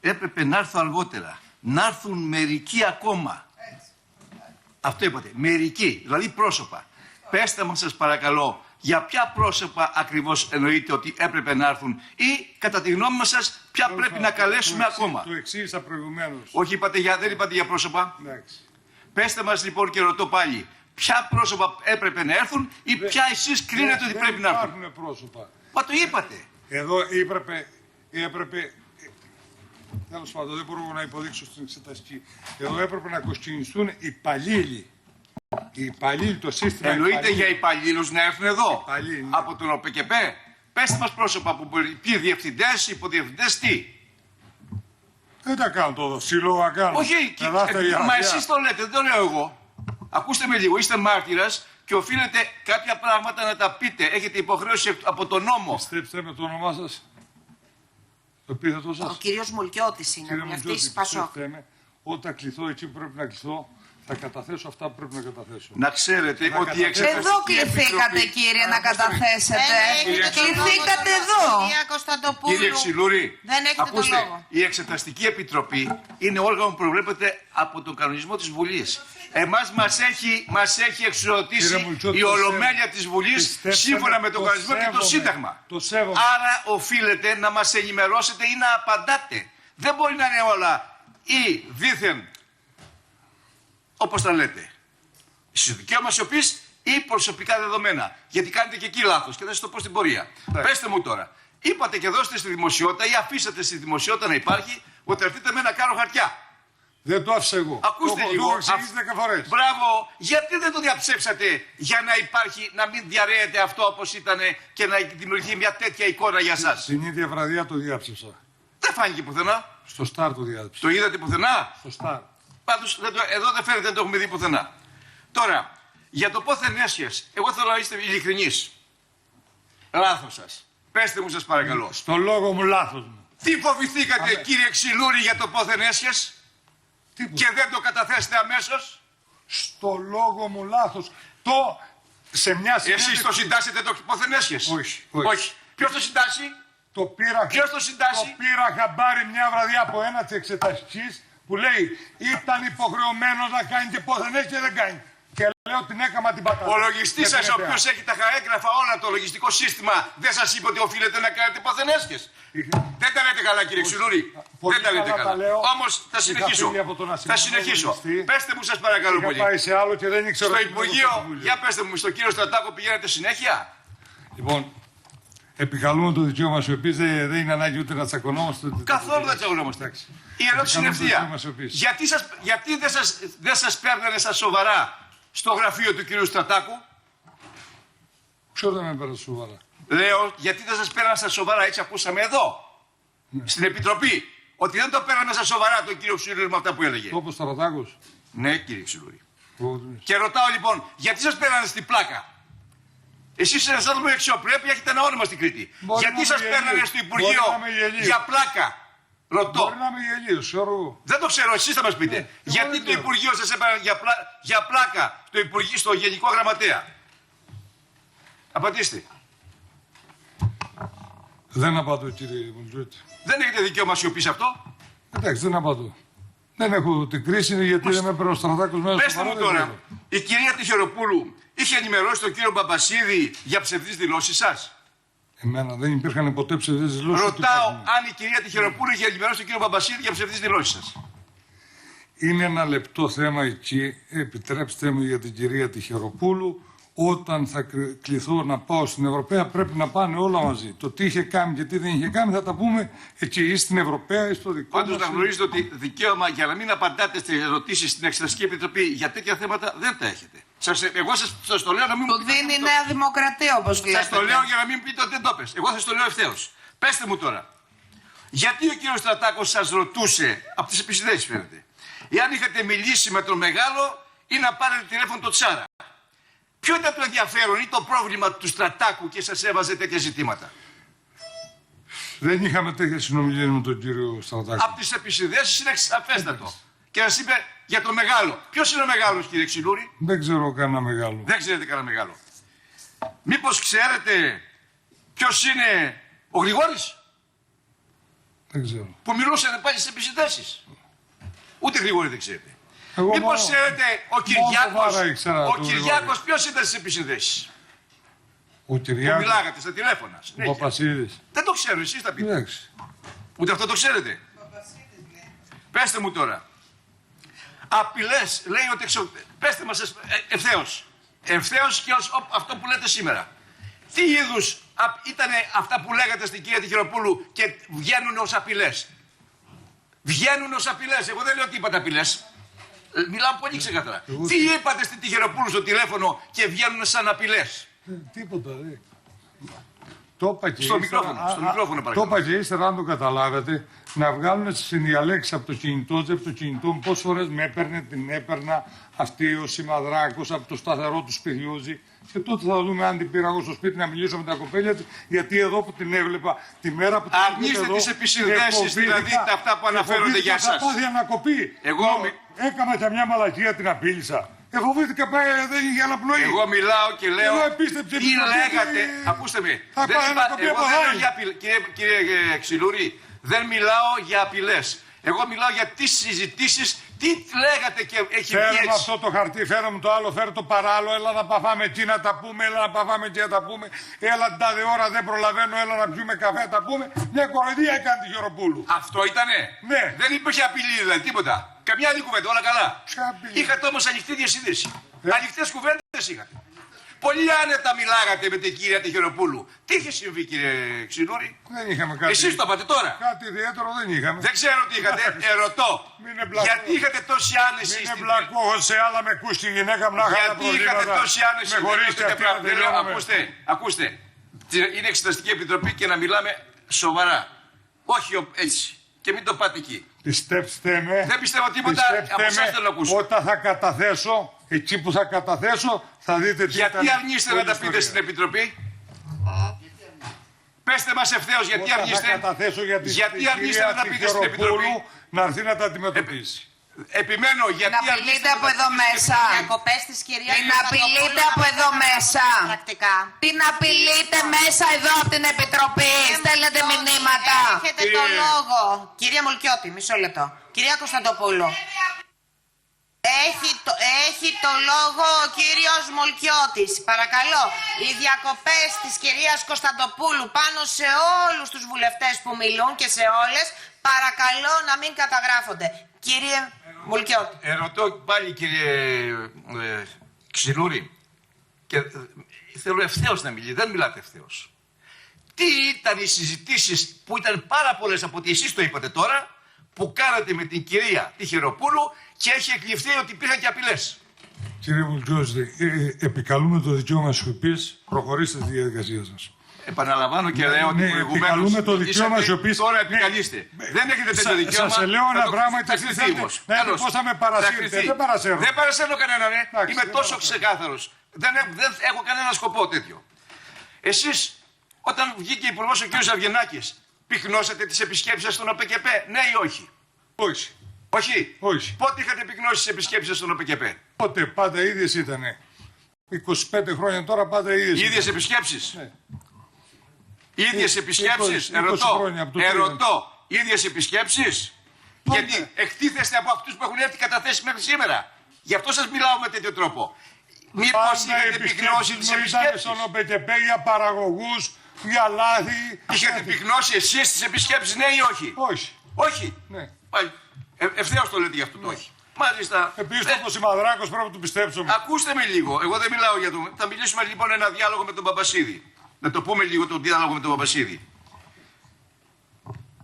έπρεπε να έρθω αργότερα. Να έρθουν μερικοί ακόμα. Αυτό είπατε. Μερικοί, δηλαδή πρόσωπα. Πέστε μας σας παρακαλώ, για ποια πρόσωπα ακριβώς εννοείτε ότι έπρεπε να έρθουν ή κατά τη γνώμη σας ποια πρέπει να καλέσουμε ακόμα? Το εξήγησα προηγουμένως. Όχι, δεν είπατε για πρόσωπα. Εντάξει. Πέστε μας λοιπόν και ρωτώ πάλι, ποια πρόσωπα έπρεπε να έρθουν ή ποια εσείς κρίνετε ότι πρέπει να έρθουν. Δεν υπάρχουν πρόσωπα. Μα το είπατε. Εδώ έπρεπε. Τέλος πάντων, δεν μπορώ να υποδείξω στην εξεταστική. Εδώ έπρεπε να κοσκινιστούν οι υπαλλήλοι. Οι υπαλλήλοι, το σύστημα. Εννοείται για υπαλλήλους να έρθουν εδώ. Υπαλλήλοι. Από τον ΟΠΕΚΕΠΕ. Πέστε μας πρόσωπα που μπορεί. Ποιοι διευθυντές, υποδιευθυντές, τι. Δεν τα κάνω το σύλλογο, να κάνω. Όχι, μα εσείς το λέτε, δεν το λέω εγώ. Ακούστε με λίγο, είστε μάρτυρας και οφείλετε κάποια πράγματα να τα πείτε. Έχετε υποχρέωση από τον νόμο. Πιστέψτε με το όνομά σας. Το επίθετο σας. Ο κύριος Μουλκιώτης είναι, Κύριε βουλευτής Μουλκιώτη, Πασόκ. πιστέψτε με, όταν κληθώ εκεί που πρέπει να κληθώ, θα καταθέσω αυτά που πρέπει να καταθέσω. Να ξέρετε ότι η εξεταστική Εδώ κληθήκατε, επιτροπή... κύριε, να καταθέσετε. Κληθήκατε εδώ. Κυρία Κωνσταντοπούλου. Κύριε Ξυλούρη, δεν έχετε ακούστε, το λόγο. η Εξεταστική Επιτροπή είναι όργανο που προβλέπεται από τον κανονισμό της Βουλής. Εμάς μας έχει εξουσιοδοτήσει η Ολομέλεια της Βουλής σύμφωνα με τον κανονισμό και το Σύνταγμα. Το σέβομαι. Άρα οφείλετε να μας ενημερώσετε ή να απαντάτε. Δεν μπορεί να είναι όλα ή δήθεν, όπως τα λέτε, στις δικαίωμα σιωπής ή προσωπικά δεδομένα. Γιατί κάνετε και εκεί λάθος και θα σας το πω στην πορεία. Πέστε μου τώρα, είπατε και δώστε στη δημοσιότητα ή αφήσατε στη δημοσιότητα να υπάρχει ότι έρθετε με ένα κάρο χαρτιά. Δεν το άφησα εγώ. Ακούστε το λίγο. Το έχω εξηγήσει 10 φορές. Μπράβο, γιατί δεν το διαψεύσατε για να υπάρχει, να μην διαρρέεται αυτό όπως ήταν και να δημιουργηθεί μια τέτοια εικόνα για σας. Την ίδια βραδιά το διάψευσα. Δεν φάνηκε πουθενά. Στο Σταρ το διάψευσα. Το είδατε πουθενά. Στο Σταρ. Πάντως εδώ δεν φαίνεται να το έχουμε δει πουθενά. Τώρα, για το πόθεν έσχες, εγώ θέλω να είστε ειλικρινείς. Λάθος σας. Πέστε μου σας παρακαλώ. Στο λόγο μου λάθος μου. Τι φοβηθήκατε κύριε Ξυλούρη για το πόθεν έσχες και δεν το καταθέσετε αμέσως. Στο λόγο μου λάθος. Σε μια συνέντευξη... Εσείς το συντάσσετε το πόθεν έσχες. Όχι. Ποιος το συντάσσει. Ποιος το συντάσσει. Το πήρα χαμπάρι μια βραδιά από ένα της εξεταστικής που λέει ήταν υποχρεωμένος να κάνει και πόθεν και δεν κάνει. Και λέω την έκαμα την πατάτα. Ο λογιστής σας, ο οποίος έχει τα έγγραφα όλα το λογιστικό σύστημα, δεν σας είπε ότι οφείλετε να κάνετε πόθεν έσχες. Δεν τα λέτε καλά κύριε Ξυλούρη. Δεν τα λέτε καλά. Όμως θα συνεχίσω. Θα συνεχίσω. Πέστε μου σας παρακαλώ πολύ. Πάει σε άλλο και δεν ήξερα. Στο Υπουργείο, για πέστε μου, στον κύριο Στρατάκο πηγαίνετε συνέχεια. Λοιπόν, επικαλούμε το δικαίωμα σου επίσης, δεν είναι ανάγκη ούτε να τσακωνόμαστε. Καθόλου δεν τσακωνόμαστε. Η ερώτηση είναι ευθεία. Γιατί δεν σας παίρνανε στα σοβαρά στο γραφείο του κυρίου Στρατάκου. Ποιο δεν με έπαιρνε σοβαρά. Λέω, γιατί δεν σας παίρνανε στα σοβαρά, έτσι ακούσαμε εδώ. Ναι. Στην Επιτροπή. Ότι δεν το παίρναμε στα σοβαρά τον κύριο Ξυλούρη με αυτά που έλεγε. Όπως Στρατάκος. Ναι, κύριε Ξυλούρη. Και ρωτάω λοιπόν, γιατί σας παίρνανε στην πλάκα. Εσείς ένας άνθρωπος με αξιοπρέπεια έχετε ένα όνομα στην Κρήτη. Γιατί σας παίρνανε στο Υπουργείο για πλάκα. Ρωτώ. Μπορεί να είμαι γελίος, ξέρω. Δεν το ξέρω, εσείς θα μας πείτε. Γιατί το Υπουργείο σας έπαιρνε για πλάκα στο Γενικό Γραμματέα. Απαντήστε. Δεν απαντώ κύριε Μουλκιώτη. Δεν έχετε δικαίωμα σιωπή σε αυτό. Εντάξει, δεν απαντώ. Δεν έχω την κρίση γιατί δεν με έπαιρνε ο Στρατάκος μέσα στο Πέστε μου τώρα, η κυρία Τυχεροπούλου είχε ενημερώσει τον κύριο Μπαμπασίδη για ψευδείς δηλώσεις σας. Εμένα δεν υπήρχαν ποτέ ψευδείς δηλώσεις. Ρωτάω αν η κυρία Τυχεροπούλου είχε ενημερώσει τον κύριο Μπαμπασίδη για ψευδείς δηλώσεις σας. Είναι ένα λεπτό θέμα εκεί, επιτρέψτε μου για την κυρία Τυχεροπούλου. Όταν θα κληθώ να πάω στην Ευρωπαία πρέπει να πάνε όλα μαζί. Το τι είχε κάνει και τι δεν είχε κάνει θα τα πούμε εκεί ή στην Ευρωπαία ή στο δικό μας. Πάντως να γνωρίζετε ότι δικαίωμα για να μην απαντάτε στις ερωτήσεις στην Εξεταστική Επιτροπή για τέτοια θέματα δεν τα έχετε. Εγώ σας το λέω να μην μου πείτε. Του δίνει η Νέα Δημοκρατία όπως βλέπετε. Σας το λέω για να μην πείτε ότι δεν το πες. Εγώ σας το λέω ευθέως. Πέστε μου τώρα. Γιατί ο κύριος Στρατάκος σας ρωτούσε, από τις επισυνδέσεις φαίνεται, εάν είχατε μιλήσει με τον Μεγάλο ή να πάρετε τηλέφωνο τον Τσάρα. Ποιο ήταν το ενδιαφέρον ή το πρόβλημα του Στρατάκου και σας έβαζε τέτοια ζητήματα. Δεν είχαμε τέτοια συνομιλία με τον κύριο Στρατάκο. Από τις επισυνδέσεις είναι σαφέστατο. Και σας είπε για τον Μεγάλο. Ποιος είναι ο Μεγάλος, κύριε Ξυλούρη. Δεν ξέρω κανένα Μεγάλο. Δεν ξέρετε κανένα Μεγάλο. Μήπως ξέρετε ποιος είναι ο Γρηγόρης. Δεν ξέρω. Που μιλούσε πάλι στις επισυνδέσεις. Ούτε Γρηγόρη δεν ξέρετε. Μήπως ξέρετε ο Κυριάκος ποιος ήταν στις επισυνδέσεις. Ο Κυριάκος. Που μιλάγατε στα τηλέφωνα. Ο Παπασίδης. Δεν το ξέρω, εσείς τα πείτε. Εντάξει. Ούτε αυτό το ξέρετε. Πέστε μου τώρα. Απειλές, λέει ότι πέστε μας ευθέως. Ευθέως και αυτό που λέτε σήμερα. Τι είδους ήταν αυτά που λέγατε στην κυρία Τυχεροπούλου και βγαίνουν ως απειλές. Βγαίνουν ως απειλές. Εγώ δεν λέω ότι είπατε απειλές. Μιλάω πολύ ξεκάθαρα. Τι είπατε στην Τυχεροπούλου στο τηλέφωνο και βγαίνουν σαν απειλές. Τίποτα, δε. Το είπα και Στο ύστερα, μικρόφωνο παρακαλώ. Το είπα και ύστερα, αν το καταλάβετε, να βγάλουν συνδιαλέξεις από το κινητό, από το κινητό μου, πόσες φορές με έπαιρνε, την έπαιρνα αυτή ο Σημαδράκος από το σταθερό του Σπυριούζη. Και τότε θα δούμε αν την πήρα εγώ στο σπίτι να μιλήσω με τα κοπέλια της, γιατί εδώ που την έβλεπα τη μέρα που την έβλεπα. Αρνείστε τις επισυνδέσεις, δηλαδή τα αυτά που αναφέρονται για εσάς. Θα πάθει ανακοπή. Έκανα και μια μαλακία, την απείλησα. Φοβήθηκα πάει, δεν είχε αναπνοή. Εγώ μιλάω και λέω. Τι λέγατε, ακούστε με. Θα πάει ανακοπή από Κύριε Ξυλούρη, δεν μιλάω για απειλές. Εγώ μιλάω για τις συζητήσεις, τι λέγατε και έχει βγει έτσι. Φέρε έτσι. αυτό το χαρτί, φέρε μου το άλλο, φέρε το παράλληλο, έλα να παφάμε εκεί να τα πούμε, έλα να παφάμε εκεί να τα πούμε, έλα την τάδε ώρα δεν προλαβαίνω, έλα να πιούμε καφέ να τα πούμε. Μια κοροϊδία έκανε τη Γεροπούλου. Αυτό ήτανε. Ναι. Δεν υπήρχε απειλή δηλαδή, τίποτα. Καμιά άλλη κουβέντα, όλα καλά. Είχατε όμως ανοιχτή διασύνδεση. Ανοιχτές κουβέντες είχατε. Πολύ άνετα μιλάγατε με την κυρία Τυχεροπούλου. Τι είχε συμβεί, κύριε Ξυλούρη? Δεν είχαμε κάτι. Εσείς το είπατε τώρα. Κάτι ιδιαίτερο δεν είχαμε. Δεν ξέρω τι είχατε. Ερωτώ. Γιατί είχατε τόση άνεση? Μην εμπλακώ σε άλλα με κούς τη γυναίκα μου να είχα γιατί είχατε τόση άνεση? Με χωρίστε αυτή να τελειώναμε. Ακούστε. Είναι εξεταστική επιτροπή και να μιλάμε σοβαρά. Όχι έτσι. Και μην το πάτε εκεί. Πιστέψτε με. Δεν πιστεύω τίποτα. Από εσάς θέλω να ακούσω. Όταν θα καταθέσω, εκεί που θα καταθέσω, θα δείτε τι γιατί αρνείστε να τα πείτε στην Επιτροπή? Πέστε μας ευθέως γιατί αρνείστε. Θα καταθέσω γιατί αρνείστε να τα πείτε στην Επιτροπή? Να έρθει να τα αντιμετωπίσει. Επιμένω γιατί την απειλείτε από εδώ μέσα. Την απειλείτε από εδώ μέσα. Πρακτικά. Την απειλείτε μέσα εδώ από την Επιτροπή. Στέλνετε μηνύματα. Έχετε το λόγο. Κυρία Μολκιώτη, μισό λεπτό. Κυρία Κωνσταντοπούλου. Έχει το λόγο ο κύριος Μολκιώτης. Παρακαλώ, οι διακοπές της κυρίας Κωνσταντοπούλου πάνω σε όλους τους βουλευτές που μιλούν και σε όλες, παρακαλώ να μην καταγράφονται. Κύριε Μολκιώτη. Ερωτώ πάλι κύριε Ξυλούρη και θέλω ευθέως να μιλήσει, δεν μιλάτε ευθέως. Τι ήταν οι συζητήσεις που ήταν πάρα πολλές από ό,τι εσείς το είπατε τώρα, που κάνατε με την κυρία Τυχεροπούλου και έχει εκλειφθεί ότι υπήρχαν και απειλές? Κύριε Μολκιώτη, επικαλούμε το δικαίωμα σιωπής, προχωρήστε στη διαδικασία σας. Επαναλαμβάνω και λέω ότι προηγουμένως επικαλούμε το δικαίωμα σιωπής. Τώρα επικαλείστε. Δεν έχετε τέτοιο δικαίωμα. Σας λέω ένα πράγμα και εσείς θέλετε πώς θα με παρασύρετε. Δεν παρασέρω. Δεν παρασέρω κανέναν. Είμαι τόσο ξεκάθαρος. Δεν έχω κανένα σκοπό τέτοιο. Εσείς όταν βγήκε υπουργός ο κ. Αυγενάκης, πυκνώσατε τις επισκέψεις στον ΟΠΚΠ, ναι ή όχι? Όχι. Όχι. Όχι. Πότε είχατε πυκνώσει τις επισκέψεις στον ΟΠΚΠ? Πότε, πάντα ίδιες ήτανε. 25 χρόνια τώρα πάντα ίδιες. Ίδιες επισκέψεις. Ναι. Ίδιες επισκέψεις. 20 Ερωτώ. Ίδιες επισκέψεις. Ναι. Γιατί εκτίθεστε από αυτούς που έχουν έρθει καταθέσει μέχρι σήμερα. Γι' αυτό σας μιλάω με τέτοιο τρόπο. Μήπως είχατε πυκνώσει τις επισκέψεις? Στον ΟΠΚΠ για παραγωγούς, για λάθη. Είχατε πυκνώσει εσείς τις επισκέψεις, ναι ή όχι? Όχι. Όχι. Ναι. Ευθέως το λέτε γι' αυτό το όχι. Μάλιστα. Επίσης το Σημαδράκος πρέπει να του πιστέψουμε. Ακούστε με λίγο. Εγώ δεν μιλάω για το. Θα μιλήσουμε λοιπόν ένα διάλογο με τον Παπασίδη. Να το πούμε λίγο το διάλογο με τον Παπασίδη.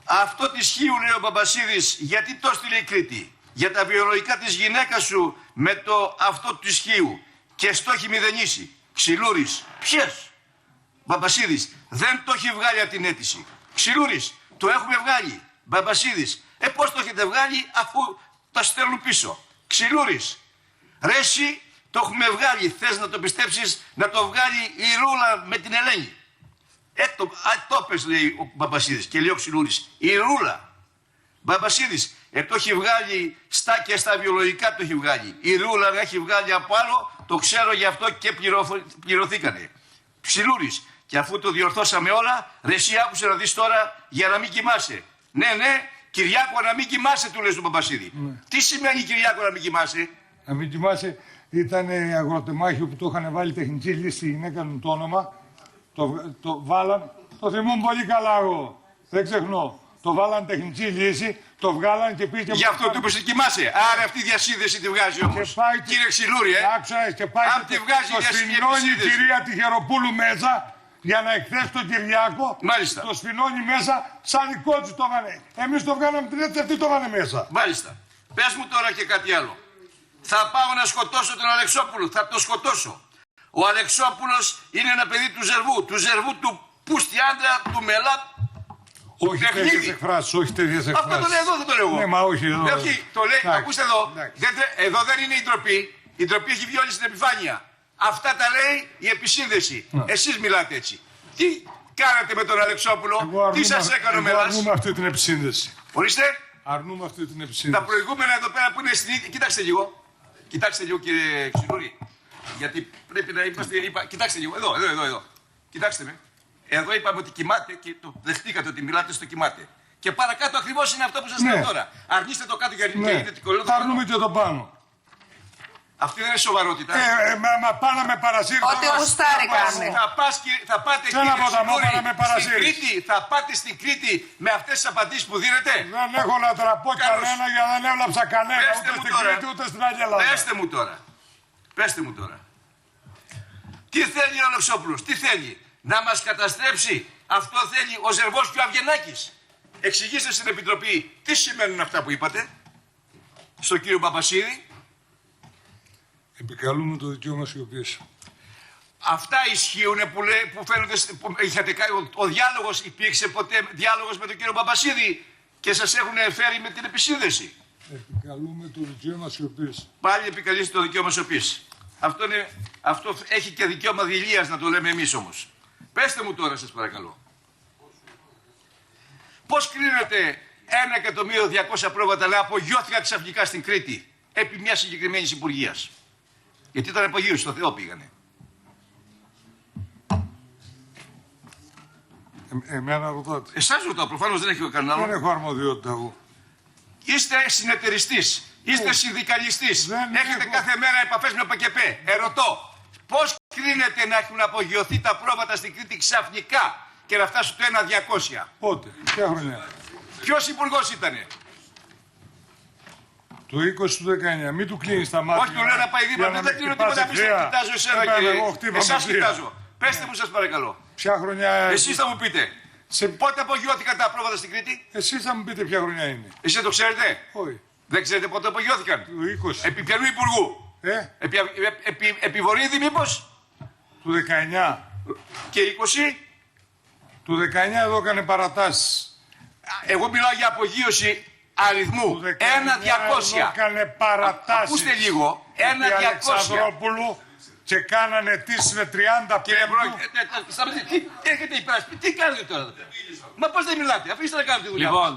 Αυτό τη Χίου, λέει ο Παπασίδης, γιατί το έστειλε η Κρήτη? Για τα βιολογικά της γυναίκας σου με το αυτό του Χίου. Και στο έχει μηδενίσει. Ξυλούρης. Ποιες? Παπασίδης. Δεν το έχει βγάλει από την αίτηση. Ξυλούρης. Το έχουμε βγάλει. Παπασίδης. Πώς το έχετε βγάλει αφού τα στέλνουν πίσω? Ξυλούρης. Ρε εσύ, το έχουμε βγάλει. Θες να το πιστέψεις να το βγάλει η Ρούλα με την Ελένη? Το πες, λέει ο Παπασίδης. Και λέει ο Ξυλούρης. Η Ρούλα. Παπασίδης. Το έχει βγάλει στα βιολογικά το έχει βγάλει. Η Ρούλα έχει βγάλει από άλλο. Το ξέρω γι' αυτό και πληρωθήκανε. Ξυλούρης. Και αφού το διορθώσαμε όλα, ρε εσύ άκουσε να δεις τώρα για να μην κοιμάσαι. Ναι, Κυριάκο, να μην κοιμάσαι, του λες του Παπασίδη. Τι σημαίνει Κυριάκο να μην κοιμάσαι? Να μην κοιμάσαι, ήταν αγροτεμάχιο που το είχαν βάλει τεχνική λύση, η γυναίκα μου το όνομα. Το βάλαν, το θυμούμαι πολύ καλά εγώ, δεν ξεχνώ. Το βάλαν τεχνική λύση, Το βγάλανε και πήγε. Γι' αυτό του είπες ότι κοιμάσαι. Άρα αυτή η διασύνδεση τη βγάζει όμως. Κύριε Ξυλούρη, Και πάει αν τη βγάζει το η διασύνδεση. σφινώνει η κυρία Τυχεροπούλου μέσα για να εκθέσει τον Κυριάκο. Μάλιστα. Το σφινώνει μέσα σαν δικό του το έκανε. Εμείς το βγάλαμε την έτσι, αυτοί το έκανε μέσα. Μάλιστα. Πες μου τώρα και κάτι άλλο. Θα πάω να σκοτώσω τον Αλεξόπουλο. Θα το σκοτώσω. Ο Αλεξόπουλος είναι ένα παιδί του Ζερβού. Του Ζερβού του Πούστη άντρα, του Μελά. Όχι τέτοιες εκφράσεις, όχι τέτοιες εκφράσεις. Αυτό το λέει εδώ, δεν το λέω εγώ. Ναι, μα όχι εδώ. Όχι, το λέει, Εντάξει, ακούστε εδώ. εντάξει. Εδώ δεν είναι η ντροπή. Η ντροπή έχει βγει όλη στην επιφάνεια. Αυτά τα λέει η επισύνδεση. Εσείς μιλάτε έτσι. Τι κάνατε με τον Αλεξόπουλο, τι σας έκανε ο Μελάς. Αρνούμε αυτή την επισύνδεση. Ορίστε. Αρνούμε αυτή την επισύνδεση. Τα προηγούμενα εδώ πέρα που είναι στην ίδια. Κοιτάξτε λίγο. Κοιτάξτε λίγο, κύριε Ξυλούρη. Γιατί πρέπει να είμαστε. Κοιτάξτε λίγο. Εδώ. Κοιτάξτε με. Εδώ είπαμε ότι κοιμάται και το δεχτήκατε ότι μιλάτε στο κοιμάται. Και παρακάτω ακριβώς είναι αυτό που σας λέω τώρα. Αρνείστε το κάτω και δείτε την κολλή. Αρνούμε και το πάνω. Αυτή δεν είναι σοβαρότητα. Μα πάνω με παρασύρει. Ό,τι γουστάρει κάνει. Θα πάτε Ένα από τα Ξυλούρη, μόνα με παρασύρει. στην Κρήτη, θα πάτε στην Κρήτη με αυτές τις απαντήσεις που δίνετε. Δεν έχω να τραπώ κανένα για δεν έβλαψα κανένα Πέστε ούτε μου στην τώρα. Κρήτη ούτε στην Αγία Ελλάδα. Πέστε μου τώρα. Τι θέλει ο Αλεξόπουλος, τι θέλει. Να μας καταστρέψει. Αυτό θέλει ο Ζερβός και ο Αυγενάκης. Εξηγήστε στην Επιτροπή τι σημαίνουν αυτά που είπατε στον κύριο Παπασίδη. Επικαλούμε το δικαίωμα σιωπής. Αυτά ισχύουν που φαίνονται. Που είχατε κάνει, ο διάλογος, υπήρξε ποτέ διάλογος με τον κύριο Παπασίδη και σας έχουν φέρει με την επισύνδεση. Επικαλούμε το δικαίωμα σιωπής. Πάλι επικαλείστε το δικαίωμα σιωπής. Αυτό έχει και δικαίωμα δειλίας να το λέμε εμείς όμως. Πέστε μου τώρα σας παρακαλώ. Πώς κρίνεται 1.200.000 πρόβατα να απογειώθηκαν ξαφνικά στην Κρήτη επί μιας συγκεκριμένης υπουργείας. Γιατί ήταν απογείωση, στο Θεό πήγανε. Εμένα ρωτάτε. Εσάς ρωτάω, προφανώς δεν έχει κανένα άλλο. Δεν έχω αρμοδιότητα εγώ. Είστε συνεταιριστής, είστε συνδικαλιστής, Δεν έχετε έχω. κάθε μέρα επαφές με ΠΚΠ. Ερωτώ, πώς κρίνεται να έχουν απογειωθεί τα πρόβατα στην Κρήτη ξαφνικά και να φτάσουν το 1.200. Πότε, ποια χρονιά. Ποιος υπουργός ήτανε. Το 20 του 19. Μην του κλείνεις τα μάτια. Όχι, του λέω να πάει δίπλα, δεν κλείνω τίποτα πίσω, κοιτάζω εσένα και εσάς κοιτάζω. Πέστε μου σας παρακαλώ. Ποια χρονιά. Εσείς θα μου πείτε. Πότε απογειώθηκαν τα πρόβατα στην Κρήτη. Εσείς θα μου πείτε ποια χρονιά είναι. Εσείς το ξέρετε. Όχι. Δεν ξέρετε πότε απογειώθηκαν. Το 20. Επί ποιανού υπουργού. Επί Βορύδη μήπως. Του 19. Και 20. Του 19 εδώ έκανε παρατάσεις. Εγώ μιλάω για απογείωση αριθμού. Του 19 εδώ 1.200. έκανε παρατάσεις. Ακούστε λίγο. Επί 1.200. Αλεξανδρόπουλου και κάνανε αιτήσεις με 30 Κύριε πέμπτου. Πρόεδρε, τι έχετε υπερασπίσει, τι κάνετε τώρα εδώ πέρα. Μα πώς δεν μιλάτε, αφήστε να κάνετε τη δουλειά. Λοιπόν,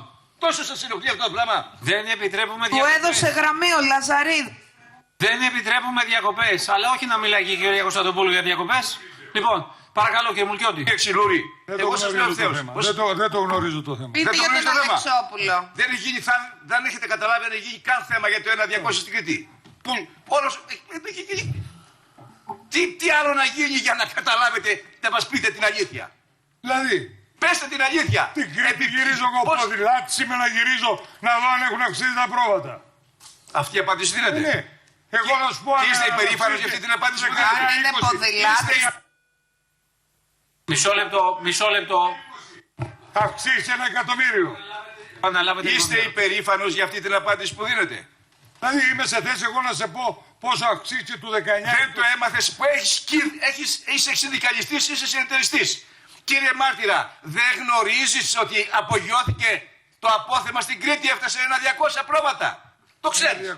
Τόσο σας ενοχλεί αυτό το πράγμα. δεν επιτρέπουμε Του διακοπές. έδωσε γραμμή ο Λαζαρίδη. Δεν επιτρέπουμε διακοπές. Αλλά όχι να μιλάει και η κυρία Κωνσταντοπούλου για διακοπές. Λοιπόν, παρακαλώ κύριε Μουλκιώτη. Κύριε Ξυλούρη, Δεν το εγώ σας λέω γνωρίζω το ευθέως. θέμα. Πώς- Δεν το γνωρίζω το θέμα. Πείτε Δεν το για τον γνωρίζω το θέμα. Αλεξόπουλο. Δεν έχει γίνει, δεν έχετε καταλάβει, δεν έχει γίνει καν θέμα για το 1.200 στην Κρήτη. Που όλος, δεν έχει γίνει. Τι άλλο να γίνει για να καταλάβετε, να μας πείτε την αλήθεια. Δηλαδή, Πέστε την αλήθεια. την Κρήτη γυρίζω εγώ Πώς- ποδηλάτη, σήμερα γυρίζω να δω αν έχουν αυξήσει τα πρόβατα. Αυτή η απάντηση δίνετε. Ναι. Εγώ να σου πω αν Είστε αν υπερήφανος αυξήσει για αυτή την απάντηση που 19, δίνετε. Αν είναι 20. ποδηλάτης. Μισό λεπτό. Θα αυξήσει 1 εκατομμύριο. Αναλάβετε λίγο Είστε μικρό. υπερήφανος για αυτή την απάντηση που δίνετε. Δηλαδή είμαι σε θέση εγώ να σε πω πόσο αυξήσει του 19. Δεν το έμαθες που είσαι συνδικαλιστής, είσαι συνεταιριστής. Κύριε Μάρτυρα, δεν γνωρίζεις ότι απογειώθηκε το απόθεμα στην Κρήτη, έφτασε 1.200 πρόβατα. Το ξέρεις.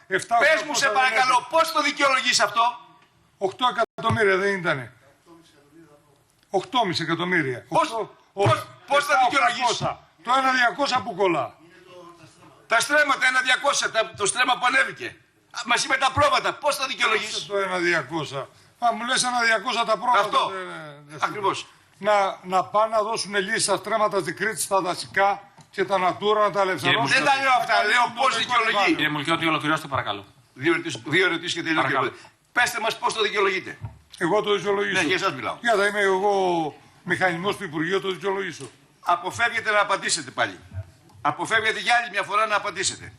7, Πες μου σε παρακαλώ, πώς το δικαιολογείς αυτό. 8 εκατομμύρια δεν ήτανε. 8,5 εκατομμύρια. Πώς θα δικαιολογείς. Το 1.200 που κολλά. Τα στρέμματα 1.200, το στρέμμα που ανέβηκε. Μαζί με τα πρόβατα, πώς θα δικαιολογείς. Το 1.200. Μα μου λες 1.200 τα πρόβατα. Αυτό. Ακριβώς. Να πάνε να δώσουν λύση στα στρέμματα στην Κρήτη, στα δασικά και τα Natura να τα ελευθερώσουν. Δεν τα λέω αυτά, λέω πώς δικαιολογεί. Κύριε Μουλκιώτη, ολοκληρώστε παρακαλώ. Δύο ερωτήσεις και τελειώνω. Παρακαλώ. Πέστε μας πώς το δικαιολογείτε. Εγώ το δικαιολογήσω. Ναι, για εσάς μιλάω. Για θα είμαι εγώ μηχανισμός του Υπουργείου, το δικαιολογήσω. Αποφεύγετε να απαντήσετε πάλι. Αποφεύγετε για άλλη μια φορά να απαντήσετε.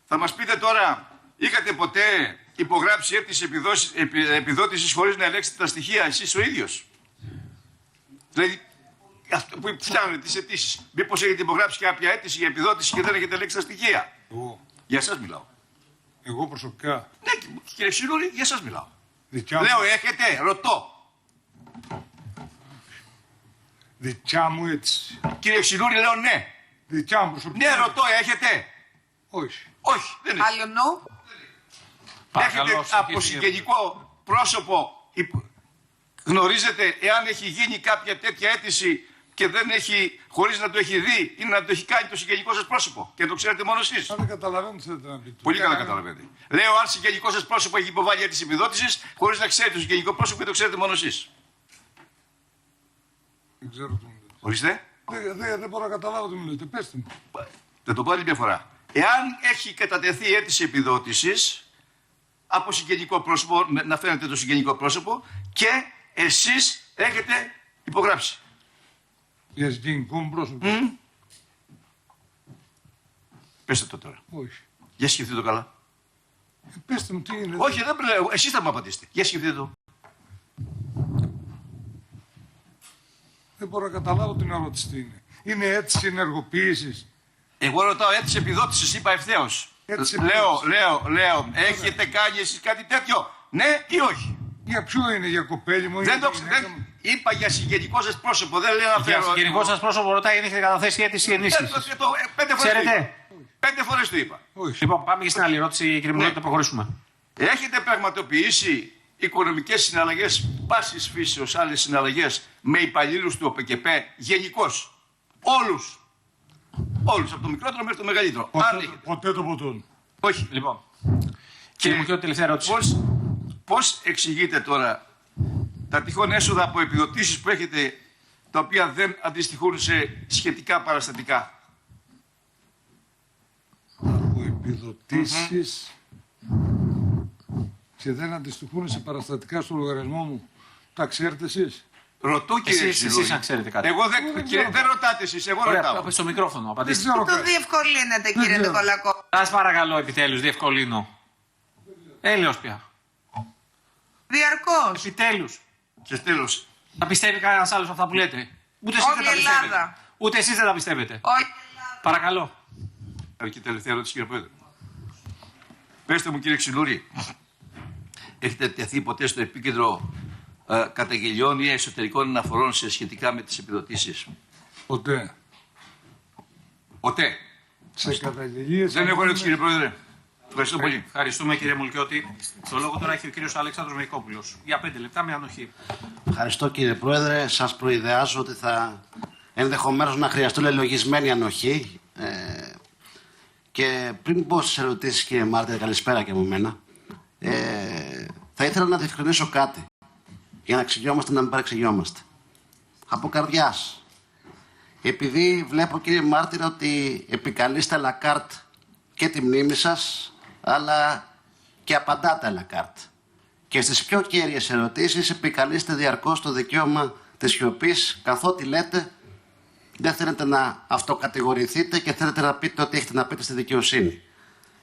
Θα μας πείτε τώρα, είχατε ποτέ υπογράψει αίτηση επιδότησης χωρίς να ελέγξετε τα στοιχεία εσείς ο ίδιος? Δηλαδή, αυτό που φτιάχνουν τις αιτήσεις. Μήπως έχετε υπογράψει κάποια αίτηση για επιδότηση και δεν έχετε ελέγξει τα στοιχεία? Εγώ. Για εσάς μιλάω. Εγώ προσωπικά. Ναι, κύριε Ξυλούρη, για εσάς μιλάω. Δικιά μου, Λέω, έχετε, ρωτώ. δικιά μου έτσι. Κύριε Ξυλούρη, λέω ναι. Δικιά μου προσωπικά. Ναι, ρωτώ, έχετε. Όχι. Όχι, δεν έχει. Άλλο νου. Έχετε από συγγενικό πρόσωπο, γνωρίζετε εάν έχει γίνει κάποια τέτοια αίτηση και δεν έχει, χωρίς να το έχει δει ή να το έχει κάνει το συγγενικό σας πρόσωπο και το ξέρετε μόνο εσείς? Αν δεν καταλαβαίνω τι θέλετε να πείτε. Πολύ καλά καταλαβαίνετε. Λέω, αν συγγενικό σας πρόσωπο έχει υποβάλει αίτηση επιδότησης χωρίς να ξέρει το συγγενικό πρόσωπο και το ξέρετε μόνο εσείς. Δεν ξέρω τι μου λέτε. Ορίστε. Δεν μπορώ να καταλάβω τι μου λέτε. Πέστε μου. Θα το πω άλλη μια φορά. Εάν έχει κατατεθεί αίτηση επιδότησης από συγγενικό πρόσωπο, να φαίνεται το συγγενικό πρόσωπο και εσείς έχετε υπογράψει. Για συγγενικό μου πρόσωπο. Πέστε το τώρα. Όχι. Για σκεφτείτε το καλά. Πέστε μου τι είναι. Όχι, δεν λέω. Εσείς θα μου απαντήσετε. Για σκεφτείτε το. Δεν μπορώ να καταλάβω την ερώτηση τι είναι. Είναι αίτηση ενεργοποίησης. Εγώ ρωτάω αίτηση επιδότησης, είπα ευθέως. Λέω, έχετε κάνει εσείς κάτι τέτοιο? Ναι ή όχι? Για ποιο είναι, για κοπέλι μου? Δεν το ξέρω. Είπα για συγγενικό σας πρόσωπο. Δεν λέω να φέρω. Για συγγενικό σας πρόσωπο ρωτάει αν έχετε καταθέσει αίτηση ενίσχυσης. 5 φορές το είπα. 5 φορές το είπα. Όχι. Λοιπόν, πάμε και στην άλλη ερώτηση, κύριε Μουλέτη, να προχωρήσουμε. Έχετε πραγματοποιήσει οικονομικές συναλλαγές πάσης φύσεως, άλλες συναλλαγές με υπαλλήλους του ΟΠΕΚΕΠ γενικώς? Όλους. Όλους, από το μικρότερο μέχρι το μεγαλύτερο. Ποτέ το ποτόν. Όχι. Λοιπόν, κύριε Μουλέτη, τελευταία ερώτηση. Πώς εξηγείτε τώρα τα τυχόν έσοδα από επιδοτήσεις που έχετε, τα οποία δεν αντιστοιχούν σε σχετικά παραστατικά? Από επιδοτήσεις και δεν αντιστοιχούν σε παραστατικά στο λογαριασμό μου. Τα ξέρετε εσείς? Ρωτώ, κύριε Εσείς αν ξέρετε κάτι. Εγώ δεν ρωτάτε εσείς, εγώ ρωτάω. Ωραία, στο μικρόφωνο, απαντήστε. Το διευκολύνετε, κύριε Νικολακό. Σας παρακαλώ, επιτέλους, διευκολύνω. Έλεος πια. Διαρκώς. Επιτέλους. Και τέλος. Θα πιστεύει κανένας άλλος αυτά που λέτε? Ούτε εσείς Όλη δεν τα η πιστεύετε. Ελλάδα. Ούτε εσείς δεν τα πιστεύετε. Όχι. Παρακαλώ. Αρκεί τελευταία ερώτηση, κύριε Πρόεδρε. Πέστε μου, κύριε Ξυλούρη, έχετε τεθεί ποτέ στο επίκεντρο καταγγελιών ή εσωτερικών αναφορών σε σχετικά με τις επιδοτήσεις? Ποτέ. Ποτέ. Σε καταγγελίες. Δεν έχω ερώτηση, κύριε Πρόεδρε. Ευχαριστώ πολύ. Ευχαριστούμε, κύριε Μουλκιώτη. Το λόγο τώρα έχει ο κύριος Αλέξανδρος Μεϊκόπουλος. Για 5 λεπτά με ανοχή. Ευχαριστώ, κύριε Πρόεδρε. Σας προειδεάζω ότι θα ενδεχομένως να χρειαστούν λελογισμένη ανοχή. Και πριν πω στις ερωτήσεις, κύριε Μάρτυρ, καλησπέρα και από μένα, θα ήθελα να διευκρινίσω κάτι για να εξηγιόμαστε, να μην παρεξηγιόμαστε. Από καρδιάς. Επειδή βλέπω, κύριε Μάρτυρ, ότι επικαλείστε à la carte και τη μνήμη σας, αλλά και απαντάτε à la carte. Και στις πιο κέρυες ερωτήσεις επικαλείστε διαρκώς το δικαίωμα της σιωπής, καθότι λέτε δεν θέλετε να αυτοκατηγορηθείτε και θέλετε να πείτε ό,τι έχετε να πείτε στη δικαιοσύνη.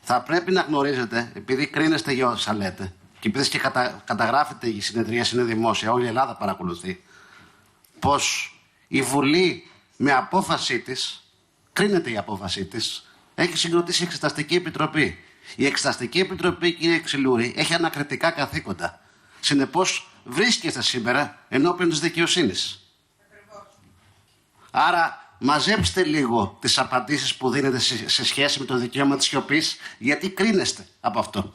Θα πρέπει να γνωρίζετε, επειδή κρίνεστε για όσα λέτε, και επειδή και καταγράφετε η συνεδρία, είναι δημόσια, όλη η Ελλάδα παρακολουθεί, πως η Βουλή με απόφασή της, κρίνεται η απόφασή της, έχει συγκροτήσει Εξεταστική Επιτροπή. Η Εξεταστική Επιτροπή, κύριε Ξυλούρη, έχει ανακριτικά καθήκοντα. Συνεπώς, βρίσκεστε σήμερα ενώπιον της δικαιοσύνης. Άρα, μαζέψτε λίγο τις απαντήσεις που δίνετε σε σχέση με το δικαίωμα της σιωπής, γιατί κρίνεστε από αυτό.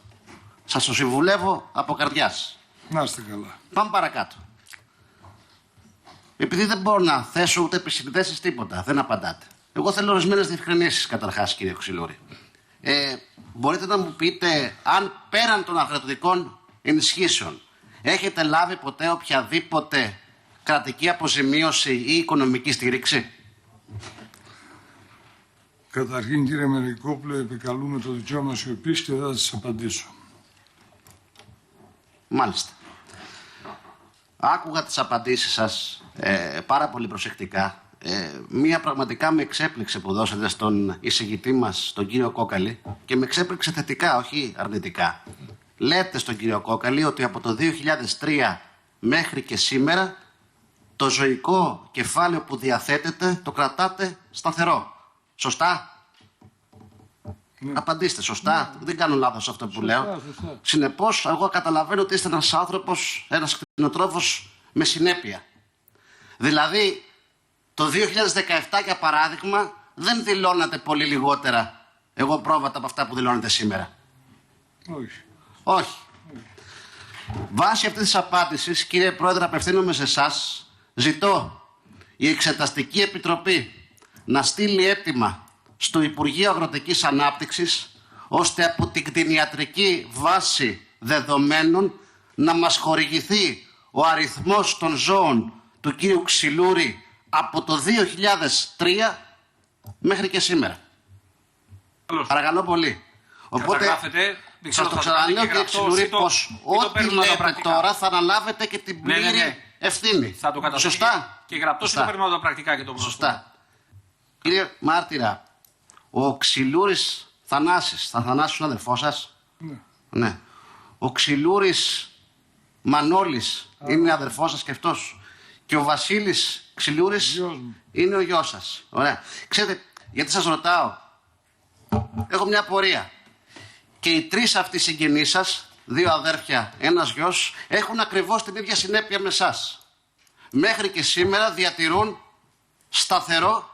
Σας το συμβουλεύω από καρδιάς. Να είστε καλά. Πάμε παρακάτω. Επειδή δεν μπορώ να θέσω ούτε επισυνδέσεις τίποτα, δεν απαντάτε. Εγώ θέλω ορισμένες διευκρινήσεις, καταρχάς, κύριε Ξυλούρη. Μπορείτε να μου πείτε αν πέραν των αγροτικών ενισχύσεων έχετε λάβει ποτέ οποιαδήποτε κρατική αποζημίωση ή οικονομική στήριξη? Καταρχήν, κύριε Μεϊκόπουλε, επικαλούμε το δικαίωμα σιωπής και θα σας απαντήσω. Μάλιστα. Άκουγα τις απαντήσεις σας πάρα πολύ προσεκτικά. μία πραγματικά με εξέπληξε που δώσατε στον εισηγητή μας, τον κύριο Κόκαλη, και με εξέπληξε θετικά, όχι αρνητικά. Λέτε στον κύριο Κόκαλη ότι από το 2003 μέχρι και σήμερα το ζωικό κεφάλαιο που διαθέτετε το κρατάτε σταθερό. Σωστά? Απαντήστε σωστά. Δεν κάνω λάθος αυτό που λέω. Συνεπώς, εγώ καταλαβαίνω ότι είστε ένας άνθρωπος, ένας κτηνοτρόφος με συνέπεια. Δηλαδή, το 2017, για παράδειγμα, δεν δηλώνατε πολύ λιγότερα πρόβατα από αυτά που δηλώνετε σήμερα. Όχι. Όχι. Βάσει αυτής της απάντησης, κύριε Πρόεδρε, απευθύνομαι σε εσάς, ζητώ η Εξεταστική Επιτροπή να στείλει αίτημα στο Υπουργείο Αγροτικής Ανάπτυξης, ώστε από την κτηνιατρική βάση δεδομένων να μας χορηγηθεί ο αριθμός των ζώων του κύριου Ξυλούρη από το 2003 μέχρι και σήμερα. Παρακαλώ πολύ. Οπότε, σας το ξαναλέω κύριε Ξυλούρη, πως ό,τι λέτε τώρα θα αναλάβετε και την πλήρη ευθύνη. Θα το καταθέσω. Σωστά. Και γραπτός το παίρνουμε τα πρακτικά και το προσωπικό. Σωστά. Κύριε Μάρτυρα, ο Ξυλούρης Θανάσης, Θανάσης ο αδερφός σας? Ναι. Ο Ξυλούρης Μανώλης είναι αδερφός σας και αυτός. Και ο Βασίλης Ξυλούρης είναι ο γιος σας. Ωραία. Ξέρετε, γιατί σας ρωτάω. Έχω μια απορία. Και οι τρεις αυτοί συγγενείς σας, 2 αδέρφια, 1 γιος, έχουν ακριβώς την ίδια συνέπεια με εσάς. Μέχρι και σήμερα διατηρούν σταθερό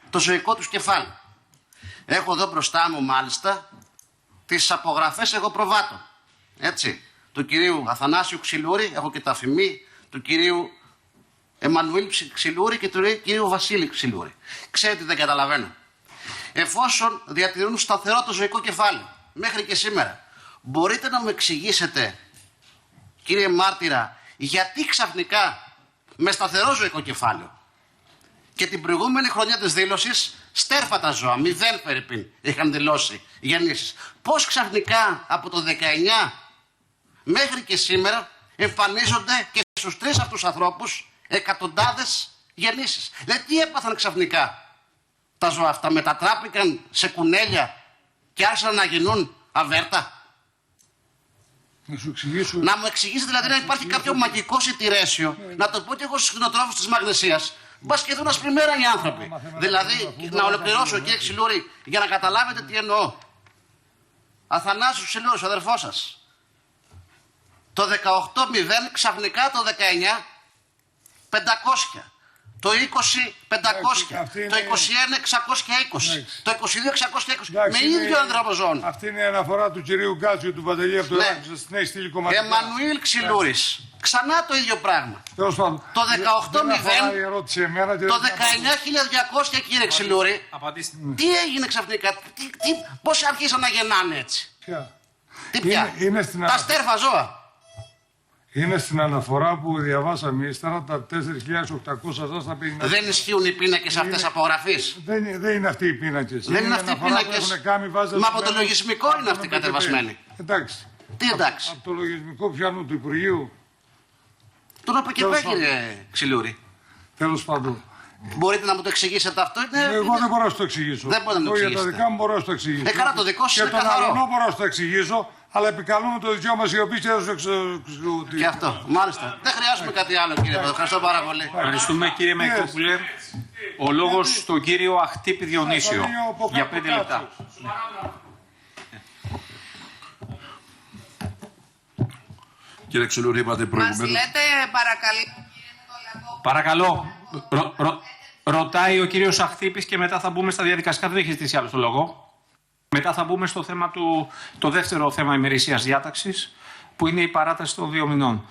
το ζωικό τους κεφάλι. Έχω εδώ μπροστά μου μάλιστα τις απογραφές εγωπροβάτων. Έτσι. Του κυρίου Αθανάσιου Ξυλούρη, έχω και τα αφημί, του κυρίου Εμμανουήλ Ξυλούρη και του κυρίου Βασίλη Ξυλούρη. Ξέρετε τι δεν καταλαβαίνω. Εφόσον διατηρούν σταθερό το ζωικό κεφάλι μέχρι και σήμερα, μπορείτε να μου εξηγήσετε, κύριε Μάρτυρα, γιατί ξαφνικά με σταθερό ζωικό κεφάλαιο και την προηγούμενη χρονιά της δήλωσης στέρφατα ζώα, 0 περίπου είχαν δηλώσει γεννήσεις. Πώς ξαφνικά από το 19 μέχρι και σήμερα εμφανίζονται και στους 3 αυτούς ανθρώπους εκατοντάδες γεννήσεις? Δηλαδή τι έπαθαν ξαφνικά τα ζώα αυτά? Μετατράπηκαν σε κουνέλια και άρχισαν να γίνουν αβέρτα? Να μου εξηγήσετε δηλαδή να υπάρχει κάποιο μαγικό σιτηρέσιο, να το πω και εγώ στους κτηνοτρόφους της Μαγνησίας. Μπας και δουν ασπριμέρα οι άνθρωποι. Δηλαδή, να ολοκληρώσω κύριε Ξυλούρη, για να καταλάβετε τι εννοώ. Αθανάσιος Ξυλούρης, ο αδερφός σας. Το 18-0, ξαφνικά το 19, 500. Το 20, 500. Το 21, 620. Το 22, 620. Με ίδιο άνθρωπο ζώων. Αυτή είναι η αναφορά του κυρίου Γκάτσου και του Παντελή από το Άκουσα στην Νέα Στήλη Κομματικά. Εμμανουήλ Ξυλούρης. Ξανά το ίδιο πράγμα. Το 18-0, το 19.200 κύριε Ξυλούρη. Τι έγινε ξαφνικά, πώς αρχίσαν να γεννάνε έτσι? Τι πια? Τα στέρφα ζώα. Είναι στην αναφορά που διαβάσαμε ύστερα τα 4.800 ζώα στα 50. Δεν ισχύουν οι πίνακες αυτές απογραφής? Δεν είναι αυτοί οι πίνακες. Δεν είναι αυτοί οι πίνακες. Μα από το λογισμικό είναι αυτοί κατεβασμένοι. Εντάξει. Τι εντάξει? Από το λογισμικό πιάνου του Υπουργείου. Τον από και πέρα κύριε Ξυλούρη. Τέλος πάντων. Μπορείτε να μου το εξηγήσετε αυτό? Εγώ δεν μπορώ να το εξηγήσω. Δεν μπορείτε να το εξηγήσετε. Για τα δικά μου μπορώ να το εξηγήσω. Καλά, το δικό σας είναι καθαρό. Και τον αλλονό μπορώ να το εξηγήσω, αλλά επικαλούμε το δικαίωμα σιωπής έδωσε και αυτό, μάλιστα. Δεν χρειάζομαι κάτι άλλο κύριε Πρόεδρε. Ευχαριστώ πάρα πολύ. Ευχαριστούμε κύριε Μαϊκόπουλε. Ο λόγος στον κύριο Αχτύπη Διονύσιο. Για 5 λεπτά. Κύριε Ξυλούρη, είπατε προηγουμένως. Μας λέτε παρακαλώ. Ρωτάει ο κύριος Αχτύπης και μετά θα μπούμε στα διαδικαστικά. Δεν έχει ζητήσει άλλο το λόγο. Μετά θα μπούμε στο θέμα το δεύτερο θέμα ημερησίας διάταξης, που είναι η παράταση των 2 μηνών.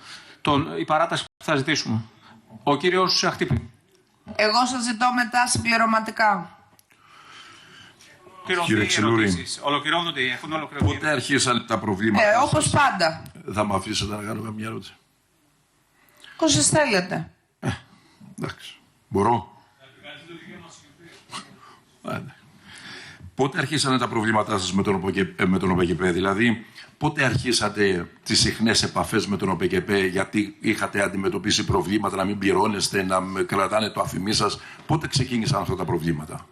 Η παράταση που θα ζητήσουμε. Ο κύριος Αχτύπη. Εγώ σας ζητώ μετά συμπληρωματικά. Κύριε Ξυλούρη, έχουν ολοκληρωθεί. πότε αρχίσαν τα προβλήματα? Όπως πάντα. Θα μου αφήσετε να κάνω μια ερώτηση? Όσες θέλετε. Εντάξει. Μπορώ. Πότε αρχίσανε τα προβλήματά σας με τον ΟΠΕΚΕΠΕ, δηλαδή πότε αρχίσατε τις συχνές επαφές με τον ΟΠΕΚΕΠΕ, γιατί είχατε αντιμετωπίσει προβλήματα, να μην πληρώνεστε, να κρατάνε το αφημί σας, πότε ξεκίνησαν αυτά τα προβλήματα?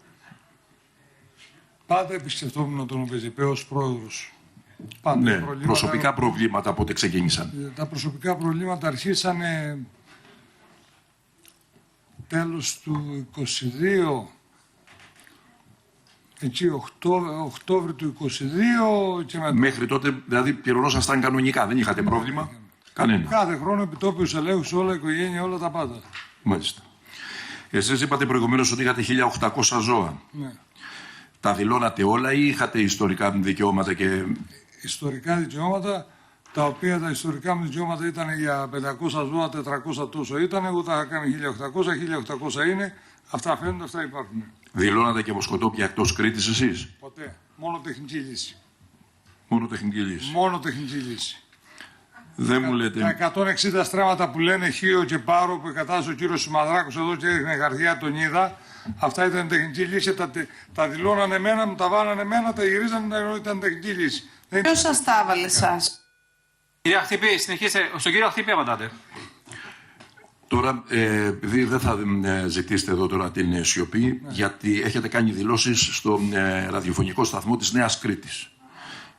Πάντα επισκεφτόμουν τον ΟΠΕΚΕΠΕ ως πρόεδρος. Πάντα. Ναι, προσωπικά προβλήματα πότε ξεκίνησαν? Τα προσωπικά προβλήματα αρχίσανε τέλος του 22, εκεί Οκτώβρη του 22 και μετά. Μέχρι τότε δηλαδή πληρωνόσασταν κανονικά, δεν είχατε πρόβλημα? Κανένα. Κάθε χρόνο επιτόπιους ελέγχους, όλα η οικογένεια, όλα τα πάντα. Μάλιστα. Εσείς είπατε προηγουμένως ότι είχατε 1.800 ζώα. Ναι. Τα δηλώνατε όλα ή είχατε ιστορικά δικαιώματα και... Ιστορικά δικαιώματα, τα οποία τα ιστορικά μου δικαιώματα ήταν για 500 ζώα, 400 τόσο ήταν. Εγώ τα είχα κάνει 1.800 είναι. Αυτά φαίνονται, αυτά υπάρχουν. Δηλώνατε και βοσκοτόπια εκτός Κρήτης εσείς? Ποτέ. Μόνο τεχνική λύση. Μόνο τεχνική λύση. Μόνο τεχνική λύση. Δεν μου λέτε... Τα 160 στρέμματα που λένε Χίο και Πάρο που εκατάστασε ο κύριος Σιμαδράκος εδώ και έδειχνε χαρτιά, τον είδα. Αυτά ήταν τεχνική λύση. Τα δηλώνανε εμένα, μου τα βάλανε εμένα, τα γυρίζανε, ήταν τεχνική λύση. Ποιος σας τα έβαλε εσάς? Κύριε Αχθύπη, συνεχίστε. Στον κύριο Αχθύπη απαντάτε. Τώρα, επειδή δεν θα ζητήσετε εδώ τώρα την σιωπή, γιατί έχετε κάνει δηλώσεις στο ραδιοφωνικό σταθμό της Νέας Κρήτης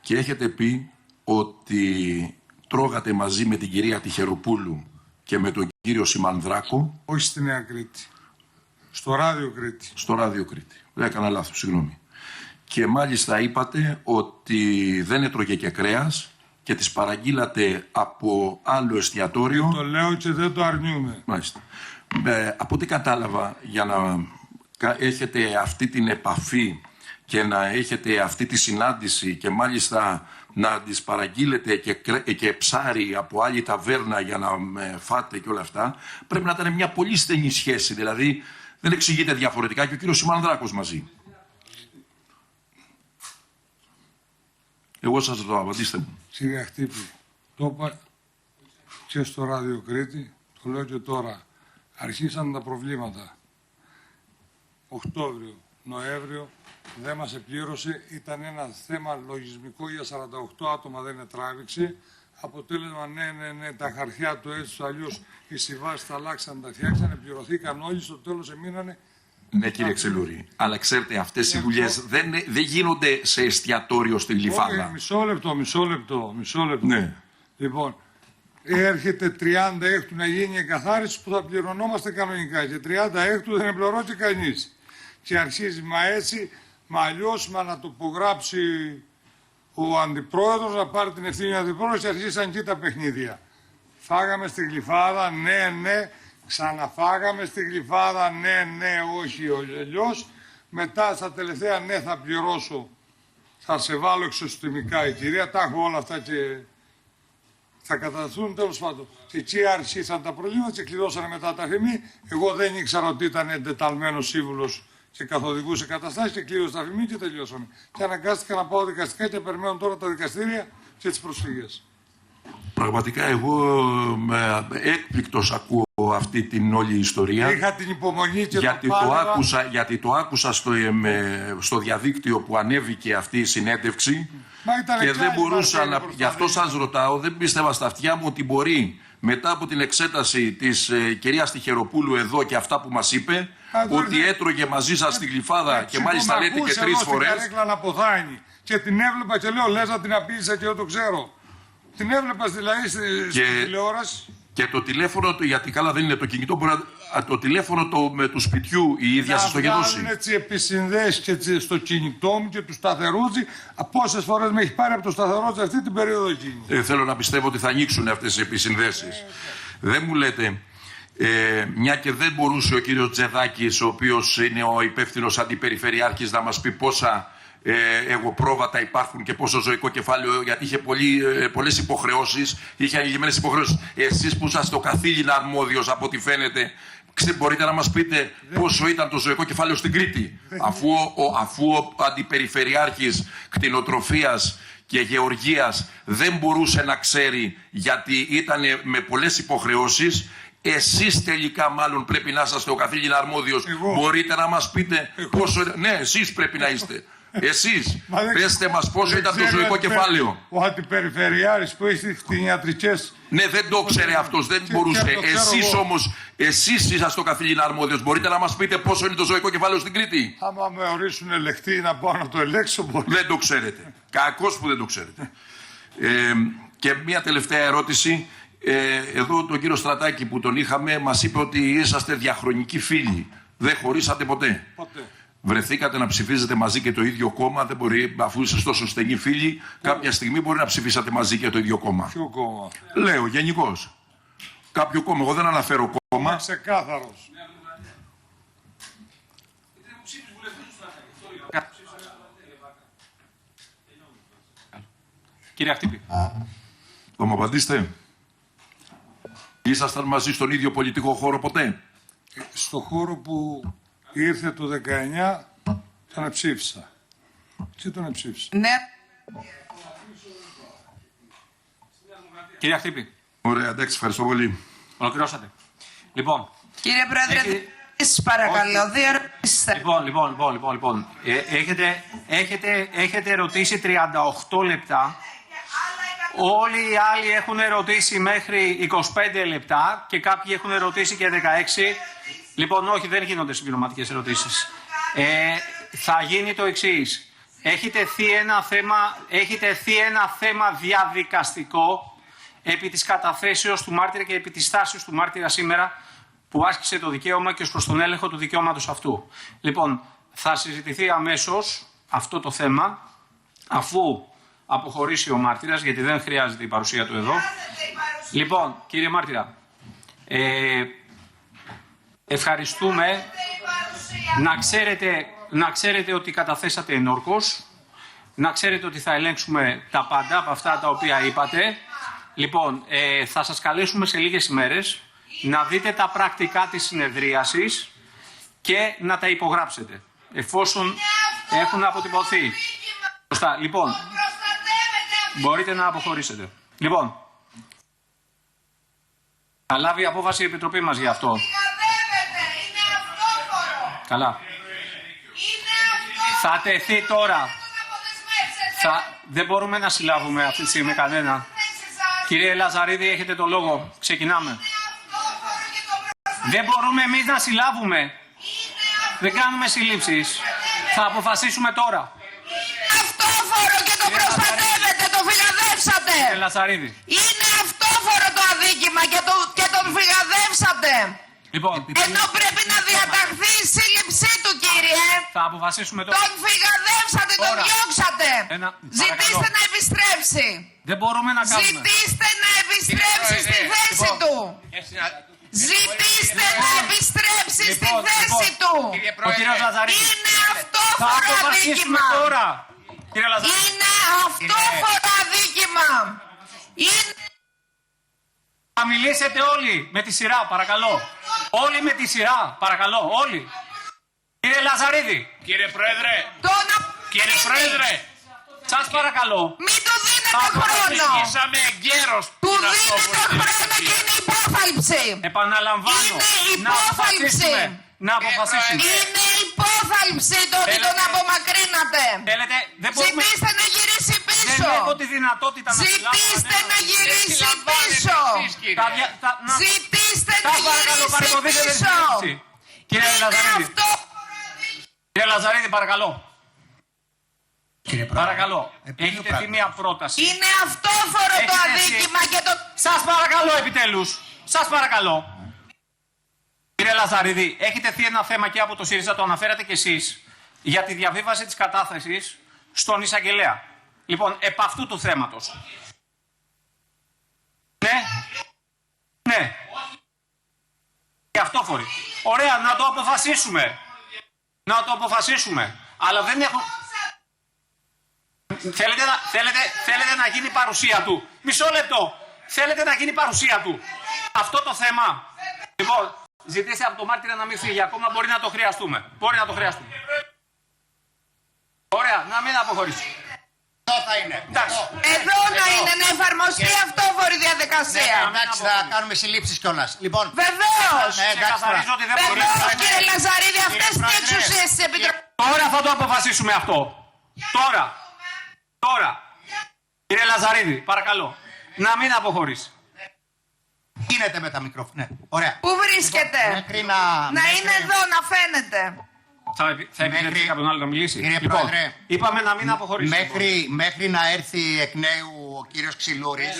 και έχετε πει ότι τρώγατε μαζί με την κυρία Τιχεροπούλου και με τον κύριο Σιμανδράκο. Όχι στη Νέα Κρήτη. Στο Ράδιο Κρήτη. Στο Ράδιο Κρήτη. Έκανα λάθος, συγγνώμη. Και μάλιστα είπατε ότι δεν έτρωγε και κρέας και τις παραγγείλατε από άλλο εστιατόριο. Το λέω και δεν το αρνιούμε. Μάλιστα. Από ό,τι κατάλαβα, για να έχετε αυτή την επαφή και να έχετε αυτή τη συνάντηση και μάλιστα να τις παραγγείλετε και ψάρι από άλλη ταβέρνα για να φάτε και όλα αυτά, πρέπει να ήταν μια πολύ στενή σχέση. Δηλαδή δεν εξηγείται διαφορετικά και ο κύριος Σιμανδράκος μαζί. Εγώ σας το απαντήστε μου. Κύριε Αχτύπη, το είπα και στο Ράδιο Κρήτη, το λέω και τώρα. Αρχίσαν τα προβλήματα. Οκτώβριο, Νοέμβριο, δεν μας επλήρωσε. Ήταν ένα θέμα λογισμικό για 48 άτομα, δεν τράβηξε. Αποτέλεσμα, ναι, τα χαρτιά του έτσι, αλλιώς οι συμβάσεις τα αλλάξαν, τα φτιάξανε, πληρωθήκαν όλοι, στο τέλος εμείνανε. Ναι, κύριε Ξελούρη, αλλά ξέρετε, αυτές οι δουλειές δεν γίνονται σε εστιατόριο στη Γλυφάδα. Μισό λεπτό. Ναι. Λοιπόν, έρχεται 30 έκτου να γίνει εκαθάριση που θα πληρωνόμαστε κανονικά και 30 έκτου δεν πληρώνει κανείς. Και αρχίζει αλλιώς να το υπογράψει ο αντιπρόεδρος, να πάρει την ευθύνη ο αντιπρόεδρος και αρχίσαν και τα παιχνίδια. Φάγαμε στη Γλυφάδα, ναι. Ξαναφάγαμε στη Γλυφάδα, ναι, όχι, αλλιώς. Μετά στα τελευταία, ναι, θα πληρώσω. Θα σε βάλω εξωστημικά η κυρία. Τα έχω όλα αυτά και θα κατασταθούν τέλος πάντων. Και εκεί άρχισαν τα προβλήματα και κλειδώσανε μετά τα αφημί. Εγώ δεν ήξερα ότι ήταν εντεταλμένος σύμβουλος και καθοδηγούσε καταστάσεις και κλείδωσε τα αφημί και τελειώσαμε. Και αναγκάστηκα να πάω δικαστικά και περιμένω τώρα τα δικαστήρια και τις προσφυγές. Πραγματικά εγώ έκπληκτος ακούω αυτή την όλη ιστορία. Είχα την υπομονή και γιατί το άκουσα στο διαδίκτυο που ανέβηκε αυτή η συνέντευξη και δεν μπορούσα να... Γι' αυτό σας ρωτάω, δεν πίστευα στα αυτιά μου ότι μπορεί μετά από την εξέταση της κυρίας Τιχεροπούλου εδώ και αυτά που μας είπε, ότι έτρωγε μαζί σας στη Γλυφάδα και μάλιστα λέτε και 3 φορές. Και την έβλεπα και λέω, λες να την απείλησα και εγώ το ξέρω. Την έβλεπα δηλαδή στην τηλεόραση. Και το τηλέφωνο του, γιατί καλά δεν είναι το κινητό, μπορεί το τηλέφωνο με του σπιτιού η ίδια σας το είχε δώσει. Να έτσι επισυνδέσεις και στο κινητό μου και του σταθερούτσι. Πόσες φορές με έχει πάρει από το σταθερούτσι αυτή την περίοδο εκείνη. Θέλω να πιστεύω ότι θα ανοίξουν αυτές τις επισυνδέσεις. Δεν μου λέτε, μια και δεν μπορούσε ο κύριος Τζεδάκης, ο οποίος είναι ο υπεύθυνος αντιπεριφερειάρχης, να μας πει πόσα εγωπρόβατα υπάρχουν και πόσο ζωικό κεφάλαιο, γιατί είχε πολλές υποχρεώσεις, είχε ανηλυμένες υποχρεώσεις. Εσείς που είσαστε ο καθήλυνα αρμόδιος από ό,τι φαίνεται, μπορείτε να μας πείτε πόσο ήταν το ζωικό κεφάλαιο στην Κρήτη, αφού ο αντιπεριφερειάρχης κτηνοτροφίας και γεωργίας δεν μπορούσε να ξέρει γιατί ήταν με πολλές υποχρεώσεις. Εσείς τελικά μάλλον πρέπει να είσαστε ο καθήλυνα αρμόδιος. Μπορείτε να μας πείτε πόσο... Ναι, εσείς πρέπει να είστε. Εσείς, πέστε μας πόσο ήταν το ζωικό κεφάλαιο. Ο αντιπεριφερειάρης που έχει στις κτηνιατρικές. Ναι, δεν το ξέρει αυτός, δεν μπορούσε. Εσείς όμως, εσείς είσαστε καθήλυνα αρμόδιος. Μπορείτε να μας πείτε πόσο είναι το ζωικό κεφάλαιο στην Κρήτη? Άμα με ορίσουν ελεγχτή να πάω να το ελέγξω, μπορεί. Δεν το ξέρετε. Κακώς που δεν το ξέρετε. Και μια τελευταία ερώτηση. Εδώ τον κύριο Στρατάκη που τον είχαμε μας είπε ότι είσαστε διαχρονικοί φίλοι. Δεν χωρίσατε ποτέ. Βρεθήκατε να ψηφίζετε μαζί και το ίδιο κόμμα. Δεν μπορεί, αφού είστε τόσο στενοί φίλοι, κάποια στιγμή μπορεί να ψηφίσατε μαζί και το ίδιο κόμμα. Ποιο κόμμα? Λέω γενικώς. Κάποιο κόμμα. Εγώ δεν αναφέρω κόμμα. Ξεκάθαρος. Κύριε Αχτύπη. Θα μου απαντήσετε. Ήσασταν μαζί στον ίδιο πολιτικό χώρο ποτέ? Στο χώρο που ήρθε το 19 τον εψήφισα. Και τον εψήφισα. Ναι. Κύριε Αχτύπη. Ωραία, εντάξει, ευχαριστώ πολύ. Ολοκληρώσατε. Λοιπόν. Κύριε Πρόεδρε, παρακαλώ, δύο ερωτήσεις. Λοιπόν. Έχετε ρωτήσει 38 λεπτά. Όλοι οι άλλοι έχουν ερωτήσει μέχρι 25 λεπτά και κάποιοι έχουν ερωτήσει και 16. Λοιπόν, όχι, δεν γίνονται συμπληρωματικές ερωτήσεις. Θα γίνει το εξής. Έχει τεθεί ένα θέμα διαδικαστικό επί της καταθέσεως του μάρτυρα και επί της στάσεως του μάρτυρα σήμερα που άσκησε το δικαίωμα και ως προς τον έλεγχο του δικαιώματος αυτού. Λοιπόν, θα συζητηθεί αμέσως αυτό το θέμα αφού αποχωρήσει ο μάρτυρας, γιατί δεν χρειάζεται η παρουσία του εδώ. Λοιπόν, κύριε μάρτυρα, ευχαριστούμε. Να ξέρετε ότι καταθέσατε ενόρκως. Να ξέρετε ότι θα ελέγξουμε τα πάντα από αυτά τα οποία είπατε. Λοιπόν, θα σας καλέσουμε σε λίγες ημέρες να δείτε τα πρακτικά της συνεδρίασης και να τα υπογράψετε, εφόσον έχουν αποτυπωθεί. Λοιπόν, μπορείτε να αποχωρήσετε. Λοιπόν, θα λάβει απόφαση η Επιτροπή μας για αυτό. Καλά. Θα τεθεί τώρα. Δεν μπορούμε να συλλάβουμε αυτή τη στιγμή κανένα. Κύριε Λαζαρίδη, έχετε το λόγο. Ξεκινάμε. Δεν μπορούμε εμείς να συλλάβουμε. Δεν κάνουμε συλλήψεις. Θα αποφασίσουμε τώρα. Αυτόφορο και το προστατεύετε, το φυγαδεύσατε. Κύριε Λαζαρίδη. Είναι αυτόφορο το αδίκημα και τον φυγαδεύσατε. Λοιπόν, ενώ πρέπει να διαταχθεί η σύλληψή του, κύριε. Θα αποφασίσουμε τώρα. Τον φυγαδεύσατε, τον διώξατε. Ζητήστε να επιστρέψει. Δεν μπορούμε να κάνουμε. Ζητήστε να επιστρέψει στη θέση του. Ζητήστε να επιστρέψει στη θέση του. Ο κύριος Λαζαρίδης. Είναι αυτόφορο αδίκημα. Τώρα. Είναι αυτόφορο αδίκημα. Θα μιλήσετε όλοι με τη σειρά, παρακαλώ. Όλοι με τη σειρά, παρακαλώ, όλοι. Κύριε Λαζαρίδη. Κύριε Πρόεδρε. Κύριε Πρόεδρε. Σας παρακαλώ. Μην του δίνετε χρόνο. Είσαμε εγκαίρος. Του δίνετε χρόνο και είναι υπόθαλψη. Επαναλαμβάνω. Είναι υπόθαλψη. Να αποφασίσουμε. Είναι υπόθαλψη το ότι τον απομακρύνατε. Ζητήστε να γυρίσει πίσω. Δεν έχω τη δυνατότητα να Ζητήστε να γυρίσει πίσω. Ζητήστε να γυρίσει πίσω. Κύριε Λαζαρίδη. Κύριε Λαζαρίδη, παρακαλώ. Παρακαλώ. Έχετε δει μια πρόταση. Είναι αυτόφορο το αδίκημα και το... Σας παρακαλώ επιτέλους. Σας παρακαλώ. Κύριε Λαζαρίδη, έχετε δει ένα θέμα και από το ΣΥΡΙΖΑ, το αναφέρατε κι εσείς, για τη διαβίβαση της κατάθεσης στον εισαγγελέα. Λοιπόν, επ' αυτού του θέματος. Ναι. Και αυτόφοροι. Ωραία, να το αποφασίσουμε. Αλλά δεν έχω... Θέλετε να γίνει παρουσία του. Μισό λεπτό. Θέλετε να γίνει παρουσία του. Αυτό το θέμα. Λοιπόν, ζητήστε από το μάρτυρα να μην φύγει ακόμα. Μπορεί να το χρειαστούμε. Ωραία, να μην αποχωρήσει. Εδώ θα είναι. Εδώ να είναι, να εφαρμοστεί αυτόφορη διαδικασία. Εντάξει, θα κάνουμε συλλήψεις κιόλας. Λοιπόν, βεβαίως. Ξεκαθαρίζω ότι δεν μπορεί. Βεβαίως, κύριε Λαζαρίδη, αυτές είναι οι εξουσίες της Επιτροπής. Τώρα θα το αποφασίσουμε αυτό. Τώρα, κύριε Λαζαρίδη, παρακαλώ, να μην αποχωρήσει. Γίνεται με τα μικρόφωνα. Ναι. Ωραία. Πού βρίσκεται? Να είναι εδώ, να φαίνεται. Θα επιτρέψει κάποιον άλλο να μιλήσει. Κύριε Λοιπόν, Πρόεδρε, είπαμε να μην αποχωρήσει. Μέχρι να έρθει εκ νέου ο κύριος Ξυλούρης.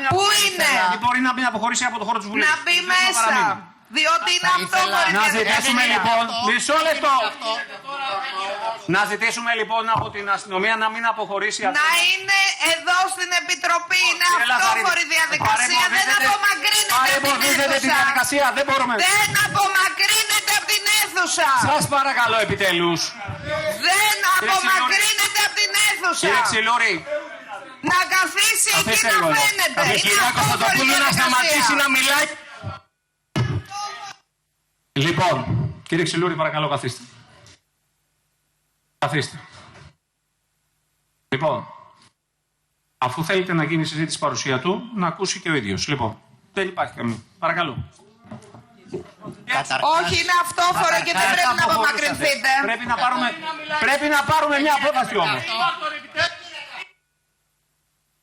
Πού είναι? Δεν μπορεί να μην αποχωρήσει από το χώρο της Βουλής. Να μπει μέσα. Διότι είναι αυτόφορη Να διαδικασία. ζητήσουμε λοιπόν, μισό λεπτό. Να ζητήσουμε λοιπόν από την αστυνομία να μην αποχωρήσει. Να είναι εδώ στην Επιτροπή. Είναι αυτόφορη διαδικασία. Δεν απομακρύνεται από την αίθουσα. διαδικασία. Δεν μπορούμε. Δεν απομακρύνεται από την αίθουσα. Σας παρακαλώ επιτέλους. Δεν απομακρύνεται από την αίθουσα. Κύριε Ξυλούρη. Να καθίσει εκεί να φαίνεται. Η κυρία Κωνσταντοπούλου να σταματήσει να μιλάει. Λοιπόν, κύριε Ξυλούρη, παρακαλώ καθίστε. Καθίστε. Λοιπόν, αφού θέλετε να γίνει συζήτηση παρουσία του, να ακούσει και ο ίδιος. Λοιπόν, δεν υπάρχει καμία. Παρακαλώ. Όχι, είναι αυτόφορο και δεν πρέπει να απομακρυνθείτε. Πρέπει να πάρουμε μια απόφαση όμως.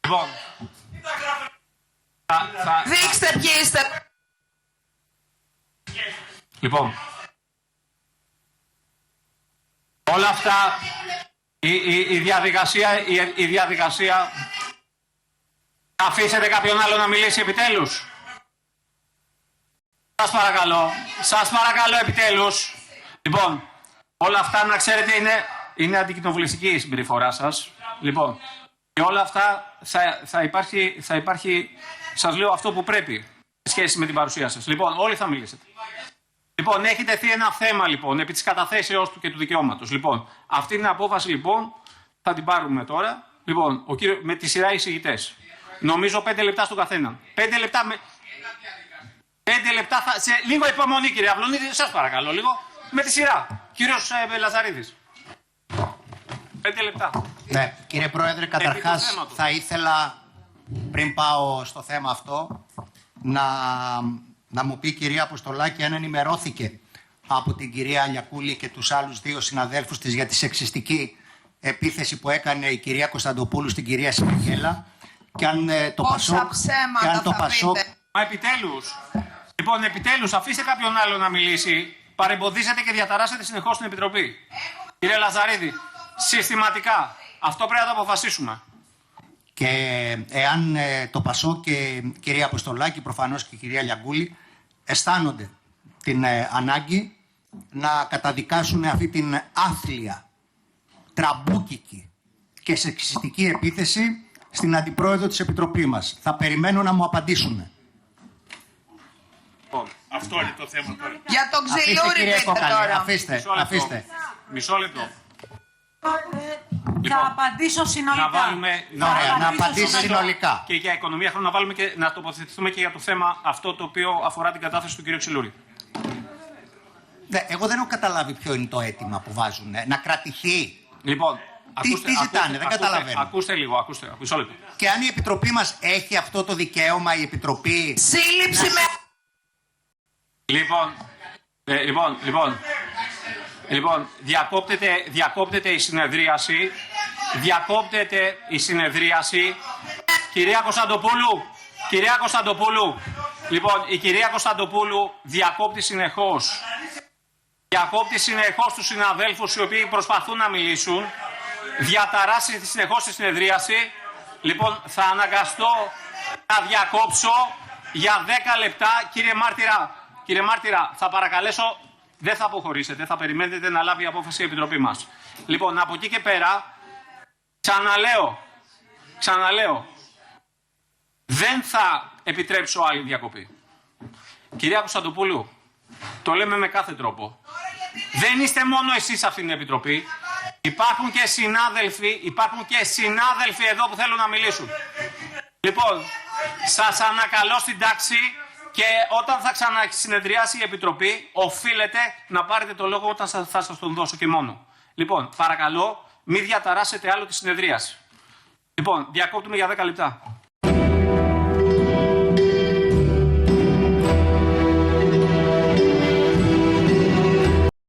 Λοιπόν, δείξτε ποιοι είστε. Λοιπόν, όλα αυτά, η διαδικασία, αφήσετε κάποιον άλλο να μιλήσει επιτέλους. Σας παρακαλώ επιτέλους. Λοιπόν, όλα αυτά να ξέρετε είναι αντικοινοβουλευτική η συμπεριφορά σας. Λοιπόν, και όλα αυτά θα υπάρχει, σας λέω αυτό που πρέπει, σε σχέση με την παρουσία σας. Λοιπόν, όλοι θα μιλήσετε. Λοιπόν, έχει τεθεί ένα θέμα λοιπόν επί της καταθέσεως του και του δικαιώματος. Λοιπόν, αυτή την απόφαση λοιπόν θα την πάρουμε τώρα. Λοιπόν, με τη σειρά εισηγητές. Νομίζω 5 λεπτά στον καθένα. 5 λεπτά με. 5 λεπτά σε λίγο υπομονή, κύριε Αυλονίδη, σας παρακαλώ λίγο. Με τη σειρά. Κύριος Λαζαρίδης. 5 λεπτά. Ναι, κύριε Πρόεδρε, καταρχάς θα ήθελα πριν πάω στο θέμα αυτό να μου πει η κυρία Αποστολάκη αν ενημερώθηκε από την κυρία Αλιακούλη και τους άλλους 2 συναδέλφους της για τη σεξιστική επίθεση που έκανε η κυρία Κωνσταντοπούλου στην κυρία Σιμιγέλα και αν το Πασόκ... Μα επιτέλους, λοιπόν επιτέλους αφήστε κάποιον άλλο να μιλήσει, παρεμποδίζετε και διαταράσσετε συνεχώς την Επιτροπή. Κύριε Λαζαρίδη, συστηματικά, αυτό πρέπει να το αποφασίσουμε. Και εάν το Πασόκ και η κυρία Αποστολάκη, προφανώς και η κυρία Λιαγκούλη, αισθάνονται την ανάγκη να καταδικάσουν αυτή την άθλια, τραμπούκικη και σεξιστική επίθεση στην Αντιπρόεδρο της Επιτροπής μας. Θα περιμένω να μου απαντήσουν. Αυτό είναι το θέμα τώρα. Για τον Ξυλούρη πείτε τώρα. Αφήστε. Μισό λεπτό. Θα απαντήσω συνολικά. Να απαντήσει συνολικά. Και για οικονομία θέλω να βάλουμε και να τοποθετηθούμε και για το θέμα αυτό το οποίο αφορά την κατάθεση του κ. Ξυλούρη. Εγώ δεν έχω καταλάβει ποιο είναι το αίτημα που βάζουν. Να κρατηθεί. Λοιπόν, τι ζητάνε, δεν καταλαβαίνω. Ακούστε λίγο, μισό λεπτό. Και αν η Επιτροπή μας έχει αυτό το δικαίωμα, η Επιτροπή... Σύλληψη με... Λοιπόν, διακόπτεται η συνεδρίαση. Διακόπτεται η συνεδρίαση. Κυρία Κωνσταντοπούλου. Λοιπόν, η κυρία Κωνσταντοπούλου διακόπτει συνεχώς. Διακόπτει συνεχώς τους συναδέλφους οι οποίοι προσπαθούν να μιλήσουν. Διαταράσσει συνεχώς τη συνεδρίαση. Λοιπόν, θα αναγκαστώ να διακόψω για 10 λεπτά. Κύριε Μάρτυρα, θα παρακαλέσω, δεν θα αποχωρήσετε, θα περιμένετε να λάβει απόφαση η Επιτροπή μας. Λοιπόν, από εκεί και πέρα, ξαναλέω, δεν θα επιτρέψω άλλη διακοπή. Κυρία Κωνσταντοπούλου, το λέμε με κάθε τρόπο. Δεν είστε μόνο εσείς σε αυτήν την Επιτροπή. Υπάρχουν και συνάδελφοι εδώ που θέλουν να μιλήσουν. Λοιπόν, σας ανακαλώ στην τάξη και όταν θα ξανασυνεδριάσει η Επιτροπή, οφείλετε να πάρετε το λόγο όταν θα σας τον δώσω και μόνο. Λοιπόν, παρακαλώ, μην διαταράσετε άλλο τη συνεδρίαση. Λοιπόν, διακόπτουμε για 10 λεπτά.